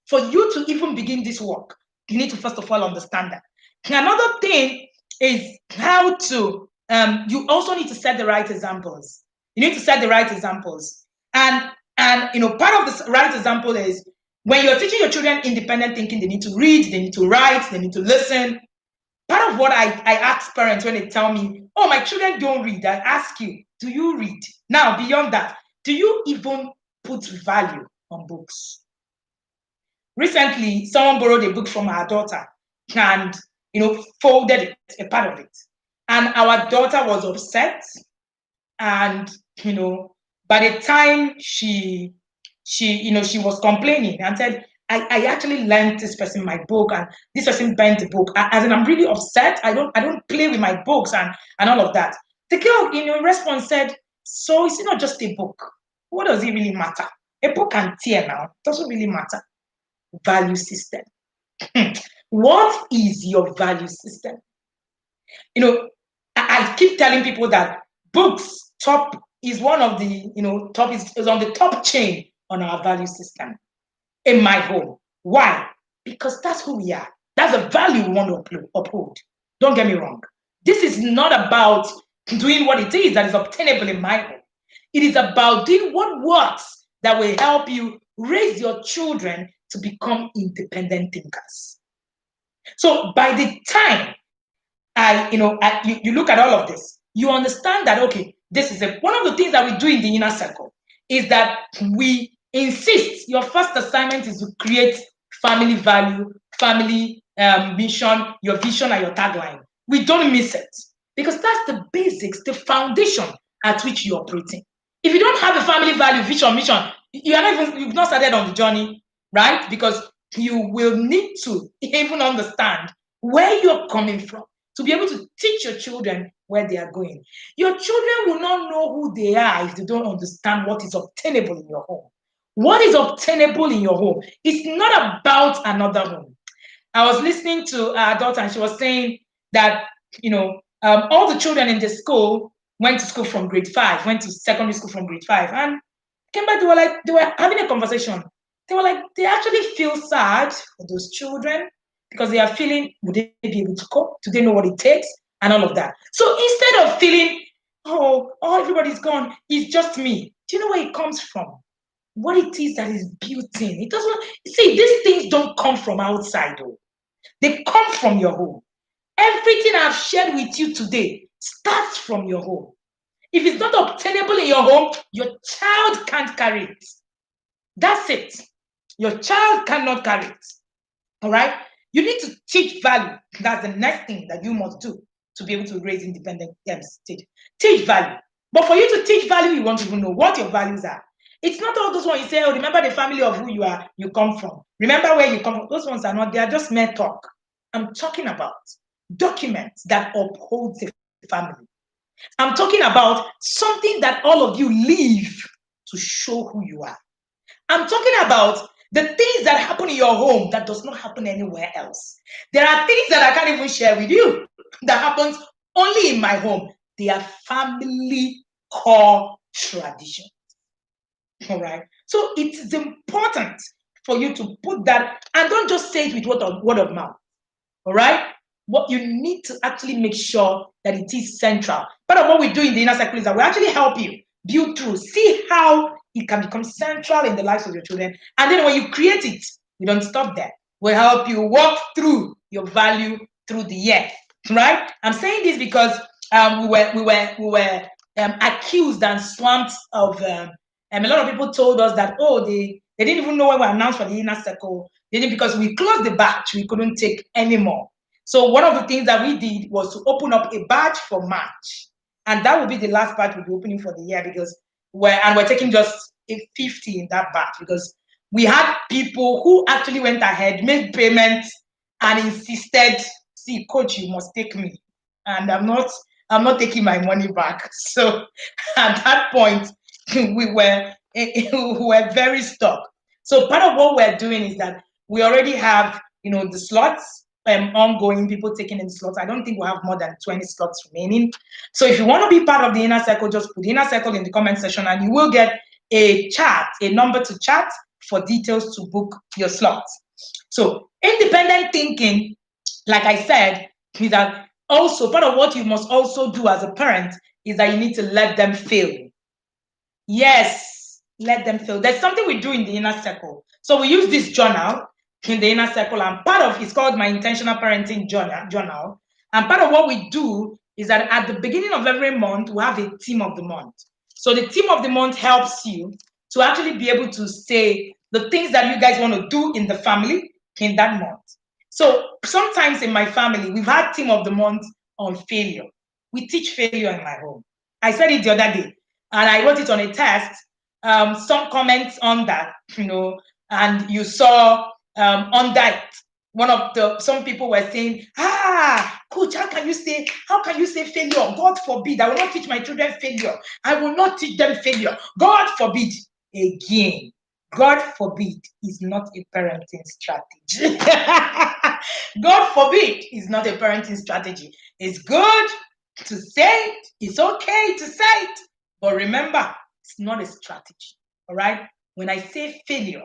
For you to even begin this work, you need to first of all understand that. Another thing is how to, you also need to set the right examples. You need to set the right examples. And part of the right example is when you're teaching your children independent thinking, they need to read, they need to write, they need to listen. Part of what I ask parents when they tell me, oh, my children don't read, I ask you, do you read? Now, beyond that, do you even put value on books? Recently, someone borrowed a book from our daughter and, folded it, a part of it. And our daughter was upset. And, by the time she was complaining and said, I actually lent this person my book and this person bent the book. As in, I'm really upset. I don't play with my books and all of that. The girl in response said, so it's not just a book. What does it really matter? A book can tear now. It doesn't really matter. Value system. What is your value system? I keep telling people that books top is one of the, top is on the top chain on our value system in my home. Why? Because that's who we are. That's a value we want to uphold. Don't get me wrong. This is not about doing what it is that is obtainable in my home. It is about doing what works that will help you raise your children to become independent thinkers. So by the time you look at all of this, you understand that, okay, this is one of the things that we do in the inner circle is that we insist your first assignment is to create family value, family mission, your vision and your tagline. We don't miss it because that's the basics, the foundation at which you're operating. If you don't have a family value, vision, mission, you've not started on the journey, right? Because you will need to even understand where you're coming from to be able to teach your children where they are going. Your children will not know who they are if they don't understand what is obtainable in your home. What is obtainable in your home is not about another home. I was listening to our daughter and she was saying that, all the children in the school went to school from grade 5, went to secondary school from grade 5, and came back, they were having a conversation. They were like, they actually feel sad for those children because they are feeling, would they be able to cope? Do they know what it takes? And all of that. So instead of feeling, oh, everybody's gone, it's just me. Do you know where it comes from? What it is that is built in. It doesn't, see, these things don't come from outside, though. They come from your home. Everything I've shared with you today starts from your home. If it's not obtainable in your home, your child can't carry it. That's it. Your child cannot carry it. All right? You need to teach value. That's the next thing that you must do to be able to raise independent stage. Teach value. But for you to teach value, you want to even know what your values are. It's not all those ones you say, oh, remember the family of who you come from. Remember where you come from. Those ones are not, they are just mere talk. I'm talking about documents that uphold the family. I'm talking about something that all of you live to show who you are. I'm talking about the things that happen in your home that does not happen anywhere else. There are things that I can't even share with you that happens only in my home. They are family core traditions. All right. So it is important for you to put that, and don't just say it with word of mouth. All right. What you need to actually make sure that it is central. Part of what we do in the inner circle is that we actually help you build through, see how it can become central in the lives of your children. And then when you create it, we don't stop there. We help you walk through your value through the year. Right? I'm saying this because we were accused and swamped of a lot of people told us that, oh, they didn't even know when we announced for the inner circle. They didn't, because we closed the batch, we couldn't take anymore. So one of the things that we did was to open up a batch for March. And that will be the last batch we'll be opening for the year, because we're taking just a 50 in that batch, because we had people who actually went ahead, made payments, and insisted, see, coach, you must take me. And I'm not taking my money back. So at that point, we were very stuck. So part of what we're doing is that we already have, the slots ongoing, people taking in slots. I don't think we'll have more than 20 slots remaining. So if you want to be part of the inner circle, just put the inner circle in the comment section and you will get a number to chat for details to book your slots. So independent thinking, like I said, is that also part of what you must also do as a parent is that you need to let them fail. Yes, let them fail. There's something we do in the inner circle. So we use this journal in the inner circle, and part of it's called my intentional parenting journal. And part of what we do is that at the beginning of every month, we have a theme of the month. So the theme of the month helps you to actually be able to say the things that you guys want to do in the family in that month. So sometimes in my family, we've had theme of the month on failure. We teach failure in my home. I said it the other day, and I wrote it on a test. Some comments on that, and you saw on that some people were saying, coach, how can you say failure? God forbid, I will not teach my children failure. I will not teach them failure. God forbid. Again, God forbid is not a parenting strategy. God forbid is not a parenting strategy. It's good to say it. It's okay to say it. But remember, it's not a strategy. All right? When I say failure,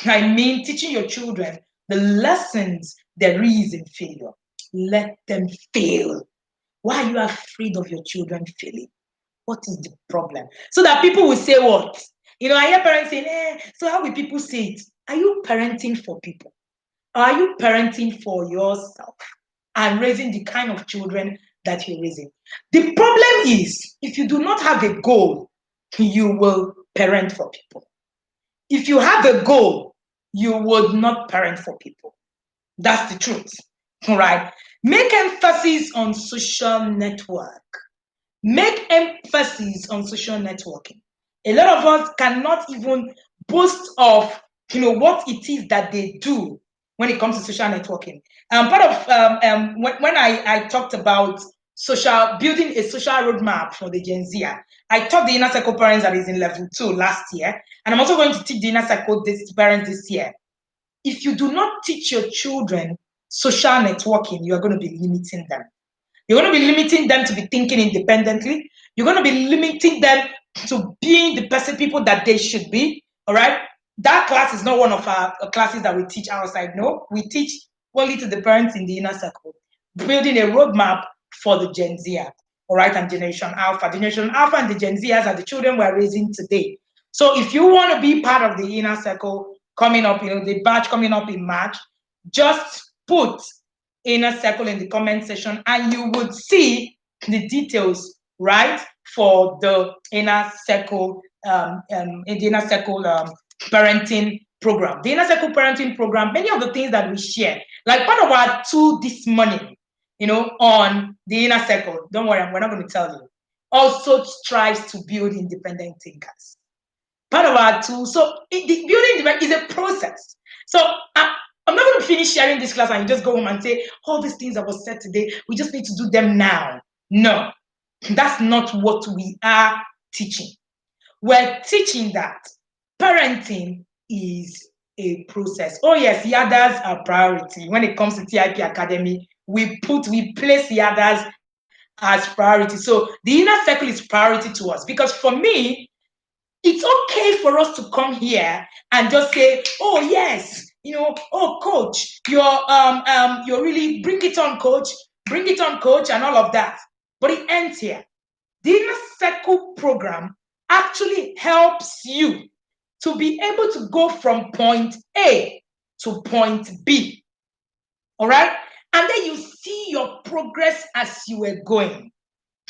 I mean teaching your children the lessons there is in failure. Let them fail. Why are you afraid of your children failing? What is the problem? So that people will say what? I hear parents saying, so how will people say it? Are you parenting for people? Or are you parenting for yourself and raising the kind of children that you're raising? The problem is, if you do not have a goal, you will parent for people. If you have a goal, you would not parent for people. That's the truth. All right. Make emphasis on social network. Make emphasis on social networking. A lot of us cannot even boast of, what it is that they do when it comes to social networking. Part of when I talked about building a social roadmap for the Gen Z, I taught the inner circle parents that is in level 2 last year, and I'm also going to teach the inner circle parents this year. If you do not teach your children social networking, you are going to be limiting them. You're going to be limiting them to be thinking independently. You're going to be limiting them to being the people that they should be. All right. That class is not one of our classes that we teach outside. No, we teach only to the parents in the inner circle, building a roadmap for the Gen Z. All right. And Generation Alpha. Generation Alpha and the Gen Zers are the children we're raising today. So if you want to be part of the inner circle coming up, the batch coming up in March, just put inner circle in the comment section, and you would see the details, right, for the inner circle, in the inner circle parenting program. The inner circle parenting program, many of the things that we share, like part of our tool this morning, on the inner circle, don't worry, we're not going to tell you, also strives to build independent thinkers. Part of our tool. So the building is a process. So I'm not going to finish sharing this class and you just go home and say, all these things that was said today, we just need to do them now. No, that's not what we are teaching. We're teaching that parenting is a process. Oh yes, yadas are priority. When it comes to TIP Academy, we place yadas as priority. So the inner circle is priority to us, because for me, it's okay for us to come here and just say, oh yes, oh coach, you're really, bring it on coach, and all of that. But it ends here. The inner circle program actually helps you to be able to go from point A to point B. All right? And then you see your progress as you were going.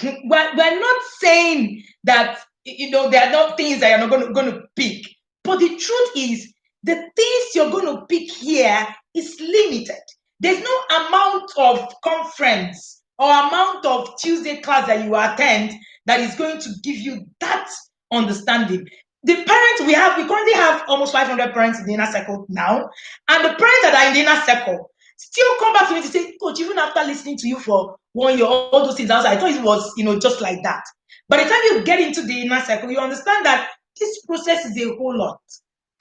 We're not saying that there are not things that you're not going to pick, but the truth is the things you're going to pick here is limited. There's no amount of conference or amount of Tuesday class that you attend that is going to give you that understanding. The parents we currently have almost 500 parents in the inner circle now, and the parents that are in the inner circle still come back to me to say, coach, even after listening to you for 1 year, all those things outside, I thought it was, just like that. By the time you get into the inner circle, you understand that this process is a whole lot.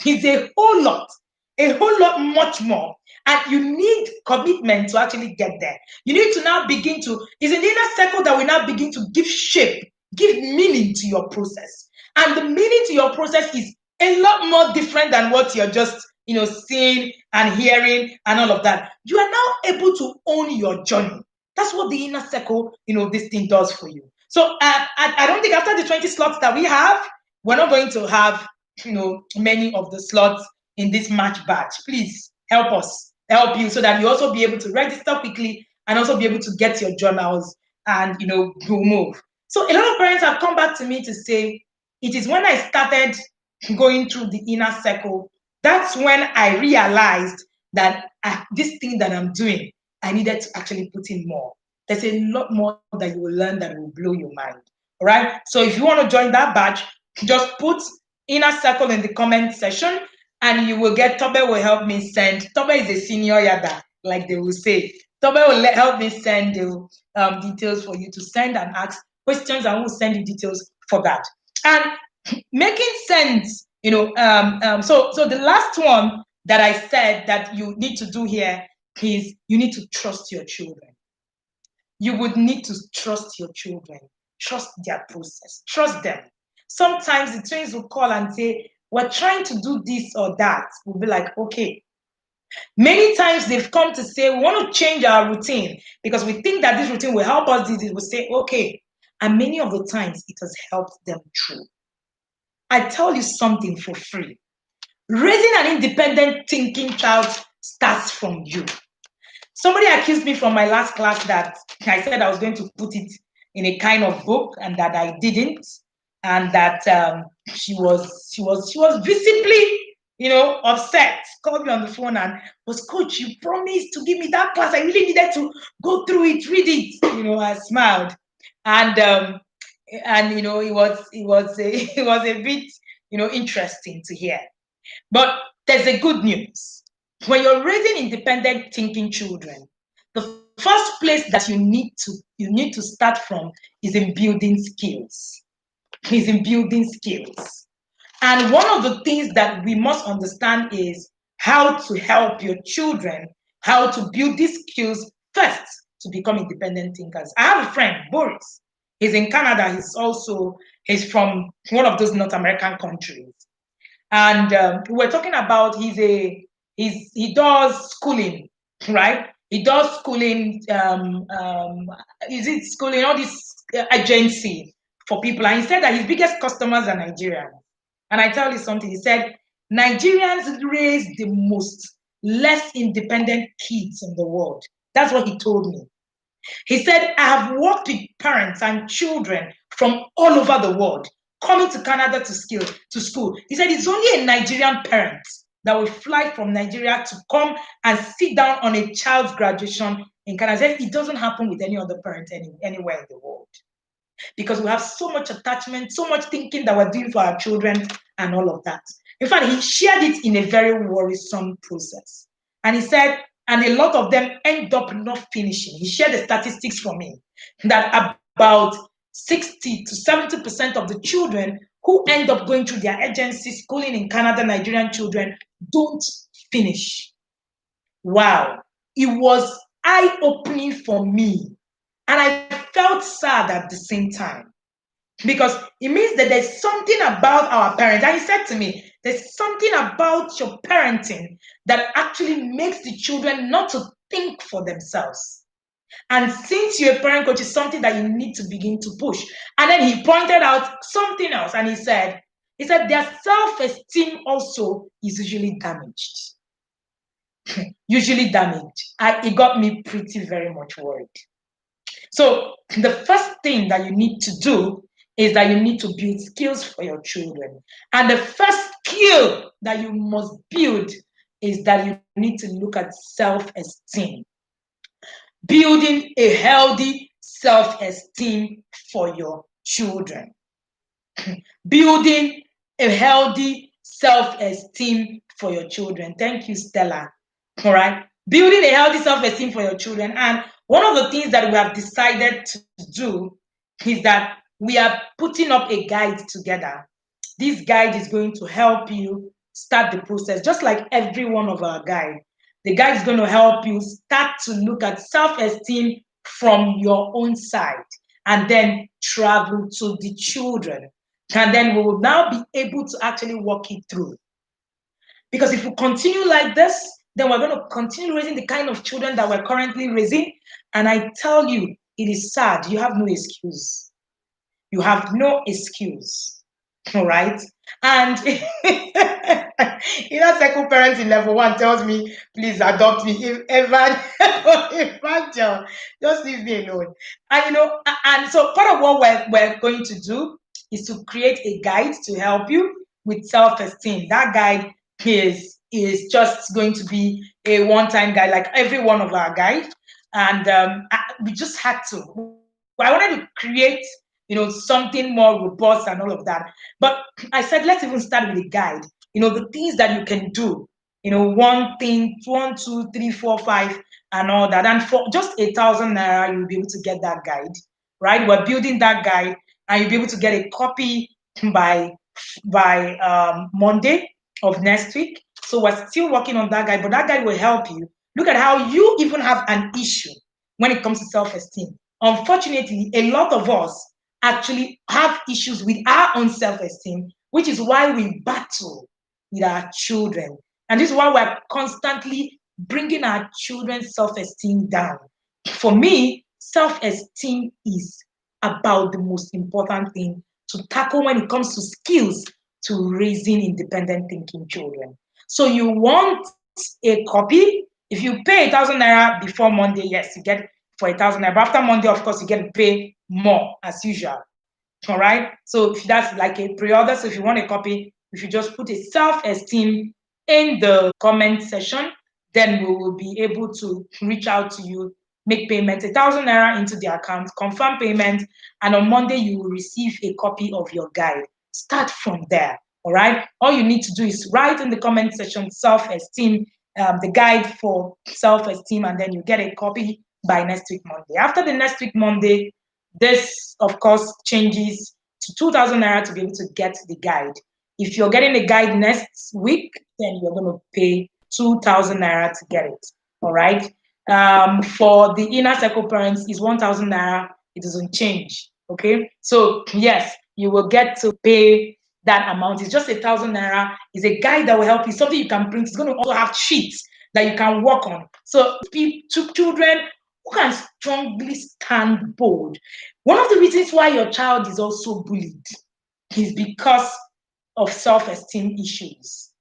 It's a whole lot much more. And you need commitment to actually get there. You need to now it's in the inner circle that we now begin to give shape, give meaning to your process. And the meaning to your process is a lot more different than what you're just seeing and hearing and all of that. You are now able to own your journey. That's what the inner circle, this thing does for you. So I don't think after the 20 slots that we have, we're not going to have, many of the slots in this March batch. Please help you so that you also be able to register quickly and also be able to get your journals and, move. So a lot of parents have come back to me to say, it is when I started going through the inner circle, that's when I realized that this thing that I'm doing, I needed to actually put in more. There's a lot more that you will learn that will blow your mind. All right. So if you want to join that batch, just put inner circle in the comment section and you will get Tobe will help me send. Tobe is a senior yada, like they will say. Tobe will help me send the details for you to send and ask questions, and we'll send you details for that. And making sense, so the last one that I said that you need to do here is you need to trust your children. You would need to trust your children, trust their process, trust them. Sometimes the twins will call and say, we're trying to do this or that. We'll be like, okay. Many times they've come to say, we want to change our routine because we think that this routine will help us do this. We'll say, okay. And many of the times it has helped them through. I tell you something for free. Raising an independent thinking child starts from you. Somebody accused me from my last class that I said I was going to put it in a kind of book and that I didn't, and that she was visibly, upset. Called me on the phone and was, coach, you promised to give me that class. I really needed to go through it, read it. I smiled, and it was a bit interesting to hear. But there's a good news. When you're raising independent thinking children, the first place that you need to start from is in building skills. Is in building skills. And one of the things that we must understand is how to help your children, how to build these skills first to become independent thinkers. I have a friend, Boris. He's in Canada. He's from one of those North American countries. And we're talking about he does schooling, right? He does schooling. Is it schooling? All this agency for people. And he said that his biggest customers are Nigerians. And I tell you something. He said Nigerians raise the most less independent kids in the world. That's what he told me. He said, I have worked with parents and children from all over the world coming to Canada to school. He said it's only a Nigerian parent that will fly from Nigeria to come and sit down on a child's graduation in Canada. He said it doesn't happen with any other parent anywhere in the world because we have so much attachment, so much thinking that we're doing for our children and all of that. In fact, he shared it in a very worrisome process. And he said, and a lot of them end up not finishing. He shared the statistics for me that about 60 to 70% of the children who end up going through their agency schooling in Canada, Nigerian children, don't finish. Wow. It was eye-opening for me. And I felt sad at the same time because it means that there's something about our parents. And he said to me, there's something about your parenting that actually makes the children not to think for themselves. And since you're a parent coach, it's something that you need to begin to push. And then he pointed out something else and he said their self-esteem also is usually damaged. Usually damaged. It got me pretty very much worried. So the first thing that you need to do is that you need to build skills for your children. And the first skill that you must build is that you need to look at self-esteem. Building a healthy self-esteem for your children. Building a healthy self-esteem for your children. Thank you, Stella. All right. Building a healthy self-esteem for your children. And one of the things that we have decided to do is that we are putting up a guide together. This guide is going to help you start the process, just like every one of our guides. The guide is going to help you start to look at self-esteem from your own side and then travel to the children. And then we will now be able to actually walk it through. Because if we continue like this, then we're going to continue raising the kind of children that we're currently raising. And I tell you, it is sad. You have no excuse. You have no excuse. All right. And second parent in level 1 tells me, please adopt me. If Evangel, just leave me alone. And and so part of what we're going to do is to create a guide to help you with self-esteem. That guide is just going to be a one-time guide, like every one of our guides. And we just had to. I wanted to create something more robust and all of that. But I said, let's even start with a guide. The things that you can do. One thing, 1, 2, 3, 4, 5, and all that. And for just 1,000 naira, you'll be able to get that guide, right? We're building that guide, and you'll be able to get a copy by Monday of next week. So we're still working on that guide, but that guide will help you look at how you even have an issue when it comes to self-esteem. Unfortunately, a lot of us actually have issues with our own self-esteem, which is why we battle with our children. And this is why we're constantly bringing our children's self-esteem down. For me, self-esteem is about the most important thing to tackle when it comes to skills to raising independent thinking children. So you want a copy. If you pay 1,000 naira before Monday, yes, you get for 1,000 naira. But after Monday, of course, you get to pay more as usual. All right. So if that's like a pre-order. So if you want a copy, if you just put a self-esteem in the comment section, then we will be able to reach out to you, make payment 1,000 naira into the account, confirm payment, and on Monday you will receive a copy of your guide. Start from there. All right. All you need to do is write in the comment section self-esteem, the guide for self-esteem, and then you get a copy by next week Monday. After the next week Monday, this of course changes to 2,000 naira to be able to get the guide. If you're getting the guide next week, then you're going to pay 2,000 naira to get it. All right. For the inner circle parents, is 1,000 naira. It doesn't change. Okay. So yes, you will get to pay that amount. It's just 1,000 naira. It's a guide that will help you. Something you can print. It's going to also have sheets that you can work on. So children who can strongly stand bold. One of the reasons why your child is also bullied is because of self-esteem issues.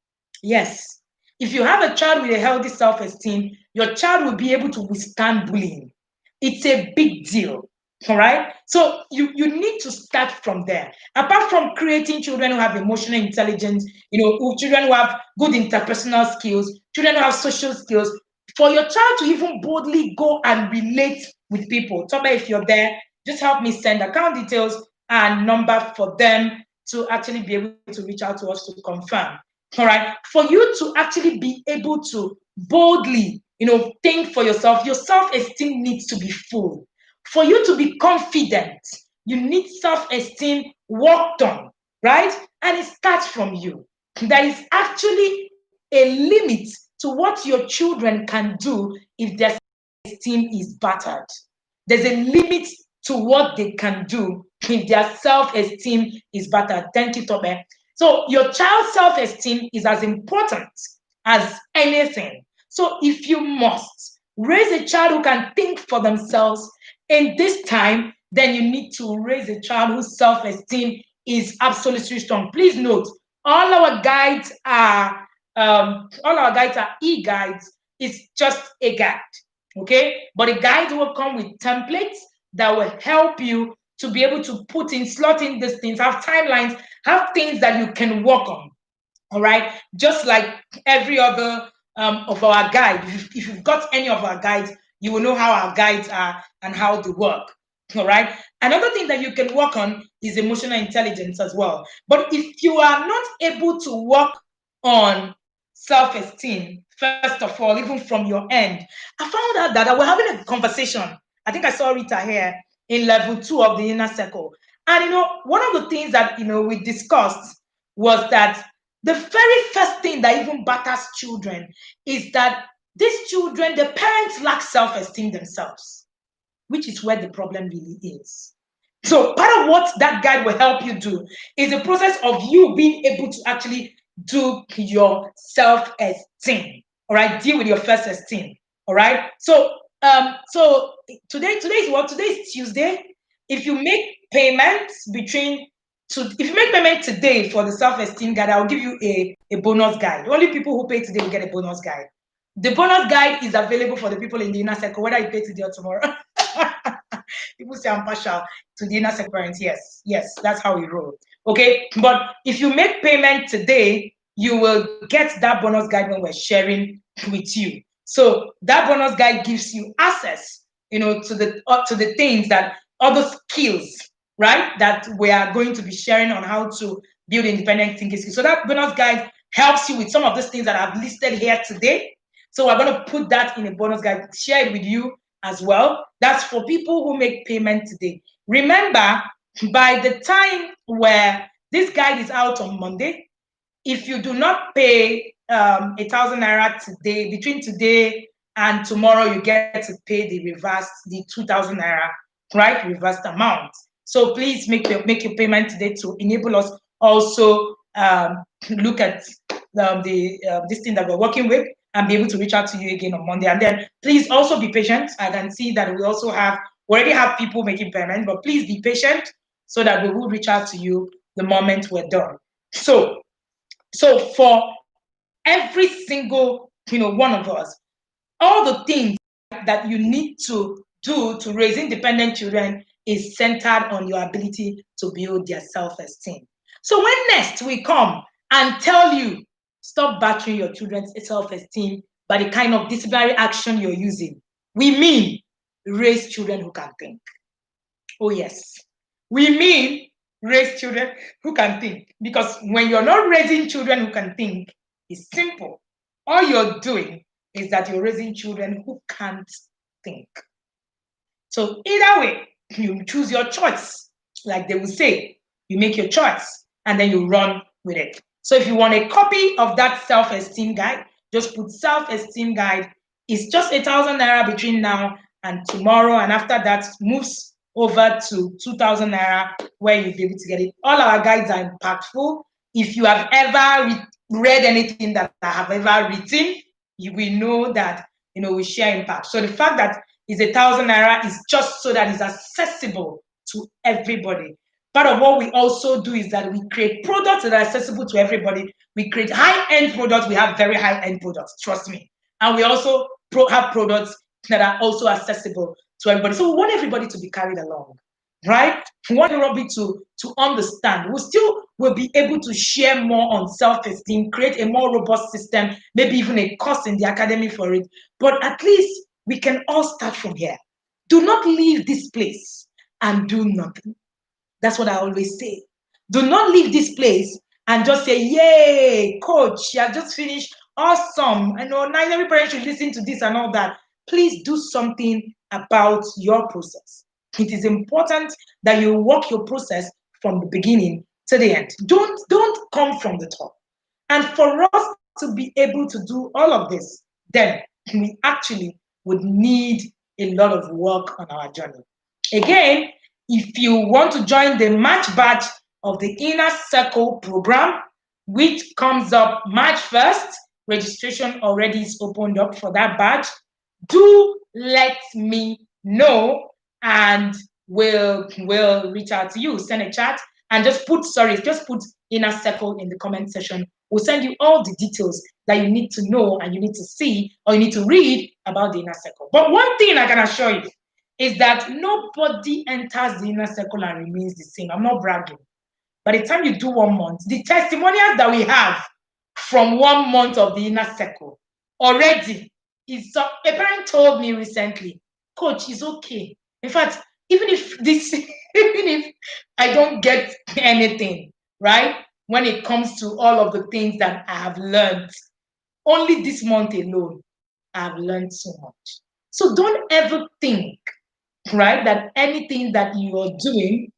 Yes, If you have a child with a healthy self-esteem, your child will be able to withstand bullying. It's a big deal. All right. So you need to start from there. Apart from creating children who have emotional intelligence, children who have good interpersonal skills, children who have social skills, for your child to even boldly go and relate with people. Toba, if you're there, just help me send account details and number for them to actually be able to reach out to us to confirm. All right. For you to actually be able to boldly, think for yourself, your self-esteem needs to be full. For you to be confident, you need self-esteem worked on, right? And it starts from you. There is actually a limit to what your children can do if their self-esteem is battered. There's a limit to what they can do if their self-esteem is battered. Thank you, Tobe. So your child's self-esteem is as important as anything. So if you must raise a child who can think for themselves in this time, then you need to raise a child whose self-esteem is absolutely strong. Please note, all our guides are e-guides. It's just a guide, okay? But a guide will come with templates that will help you to be able to slot in these things, have timelines, have things that you can work on. All right, just like every other of our guide. If you've got any of our guides, you will know how our guides are and how they work. All right. Another thing that you can work on is emotional intelligence as well. But if you are not able to work on self-esteem, first of all, even from your end, I found out that I was having a conversation. I think I saw Rita here in level 2 of the inner circle. And one of the things that we discussed was that the very first thing that even batters children is that these children, the parents lack self-esteem themselves, which is where the problem really is. So part of what that guide will help you do is the process of you being able to actually do your self-esteem. All right, deal with your first esteem. All right. So today is what? Today is Tuesday. If you make payments if you make payment today for the self-esteem guide, I'll give you a bonus guide. Only people who pay today will get a bonus guide. The bonus guide is available for the people in the inner circle, whether you pay today or tomorrow. People say I'm partial to the inner circle parents. Yes, that's how we roll. Okay, but if you make payment today, you will get that bonus guide when we're sharing with you. So that bonus guide gives you access, to the things that other skills, right, that we are going to be sharing on how to build independent thinking skills. So that bonus guide helps you with some of those things that I've listed here today. So we're going to put that in a bonus guide, share it with you as well. That's for people who make payment today. Remember, by the time where this guide is out on Monday, if you do not pay 1,000 naira today, between today and tomorrow, you get to pay the 2,000 naira, right, reversed amount. So please make your payment today to enable us also look at this thing that we're working with and be able to reach out to you again on Monday. And then please also be patient. I can see that we already have people making payment, but please be patient so that we will reach out to you the moment we're done. So for every single one of us, all the things that you need to do to raise independent children is centered on your ability to build their self-esteem. So when next we come and tell you, stop battering your children's self-esteem by the kind of disciplinary action you're using, we mean raise children who can think. Oh yes, we mean raise children who can think. Because when you're not raising children who can think, it's simple. All you're doing is that you're raising children who can't think. So either way, you choose your choice. Like they will say, you make your choice and then you run with it. So if you want a copy of that self-esteem guide, just put self-esteem guide. It's just 1,000 naira between now and tomorrow. And after that, moves over to 2,000 naira where you'll be able to get it. All our guides are impactful. If you have ever read anything that I have ever written, you will know that we share impact. So the fact that it's 1,000 naira is just so that it's accessible to everybody. Part of what we also do is that we create products that are accessible to everybody. We create high-end products. We have very high-end products, trust me. And we also have products that are also accessible to everybody. So we want everybody to be carried along, right? We want everybody to understand. We still will be able to share more on self-esteem, create a more robust system, maybe even a course in the academy for it. But at least we can all start from here. Do not leave this place and do nothing. That's what I always say. Do not leave this place and just say, yay, coach, you have just finished. Awesome. I know not every parent should listen to this and all that. Please do something about your process. It is important that you walk your process from the beginning to the end. Don't come from the top. And for us to be able to do all of this, then we actually would need a lot of work on our journey. Again, if you want to join the March batch of the Inner Circle program, which comes up March 1st, registration already is opened up for that batch. Do let me know and we'll reach out to you. Send a chat and just put Inner Circle in the comment section. We'll send you all the details that you need to know and you need to see or you need to read about the Inner Circle. But one thing I can assure you is that nobody enters the Inner Circle and remains the same. I'm not bragging. By the time you do 1 month, the testimonials that we have from 1 month of the Inner Circle already is. A parent told me recently, coach, is okay. In fact, even if even if I don't get anything, right? When it comes to all of the things that I have learned, only this month alone, I've learned so much. So don't ever think, right, that anything that you are doing,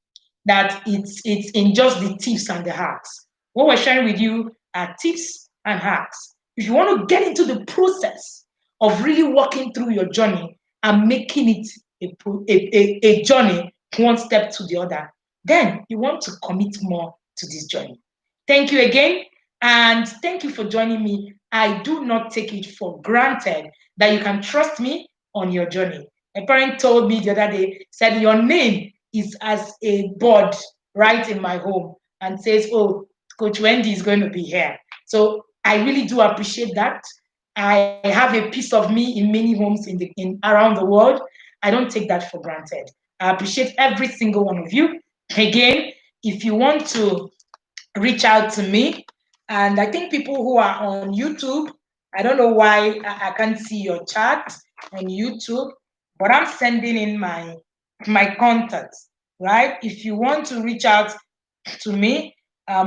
that it's in just the tips and the hacks. What we're sharing with you are tips and hacks. If you want to get into the process of really walking through your journey and making it a journey one step to the other, then you want to commit more to this journey. Thank you again, and thank you for joining me. I do not take it for granted that you can trust me on your journey. A parent told me the other day, said, your name is as a board right in my home and says, oh, Coach Wendy is going to be here. So I really do appreciate that. I have a piece of me in many homes in around the world. I don't take that for granted. I appreciate every single one of you. Again, if you want to reach out to me, and I think people who are on YouTube, I don't know why I can't see your chat on YouTube, but I'm sending in my contacts, right? If you want to reach out to me,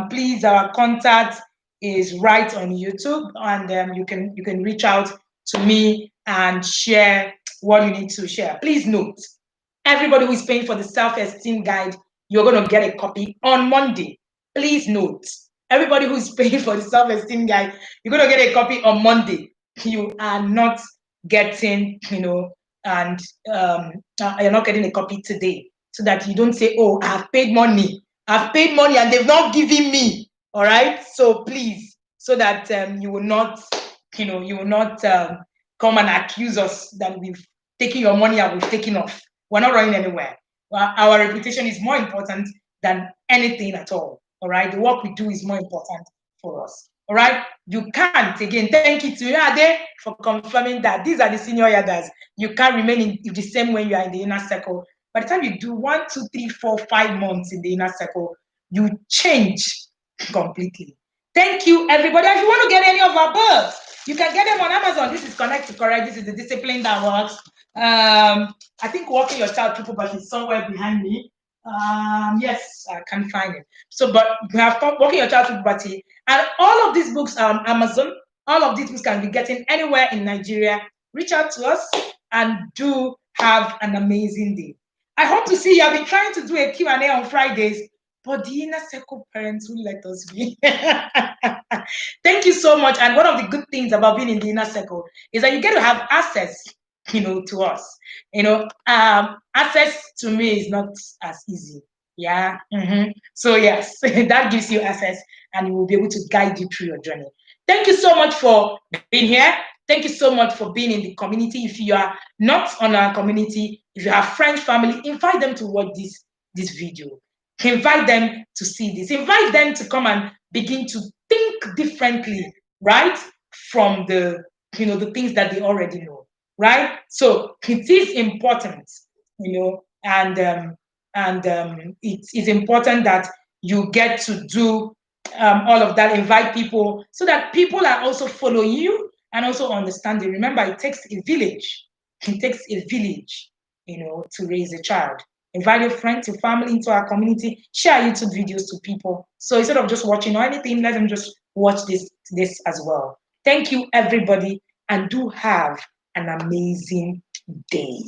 please, our contact is right on YouTube, and you can reach out to me and share what you need to share. Please note, everybody who is paying for the self-esteem guide, you're going to get a copy on Monday. Please note, everybody who is paying for the self-esteem guide, you're going to get a copy on Monday. You are not getting, and you're not getting a copy today, so that you don't say, oh, I've paid money and they've not given me. All right. So please, so that you will not come and accuse us that we've taken your money and we've taken off. We're not running anywhere. Our reputation is more important than anything at all. All right. The work we do is more important for us. All right. You can't, again, thank you to Ade for confirming that these are the senior yarders. You can't remain in the same when you are in the Inner Circle. By the time you do 1, 2, 3, 4, 5 months in the Inner Circle, you change completely. Thank you, everybody. If you want to get any of our books, you can get them on Amazon. This is Connect to Correct. This is the discipline that works. I think Walking Your Child Through Puberty is somewhere behind me. Yes, I can't find it. So, but we have Walking Your Child Through Puberty, and all of these books are on Amazon. All of these books can be getting anywhere in Nigeria. Reach out to us and do have an amazing day. I hope to see you. I've been trying to do a Q&A on Fridays, but the Inner Circle parents will let us be. Thank you so much. And one of the good things about being in the Inner Circle is that you get to have access, to us. Access to me is not as easy. Yeah. So yes, that gives you access, and it will be able to guide you through your journey. Thank you so much for being here. Thank you so much for being in the community. If you are not on our community, if you have friends, family, invite them to watch this video. Invite them to see this. Invite them to come and begin to think differently, right? From the things that they already know, right? So it is important, and it is important that you get to do all of that, invite people so that people are also following you and also understanding. Remember, it takes a village. It takes a village, to raise a child. Invite your friends, your family into our community. Share YouTube videos to people. So instead of just watching or anything, let them just watch this as well. Thank you, everybody, and do have an amazing day.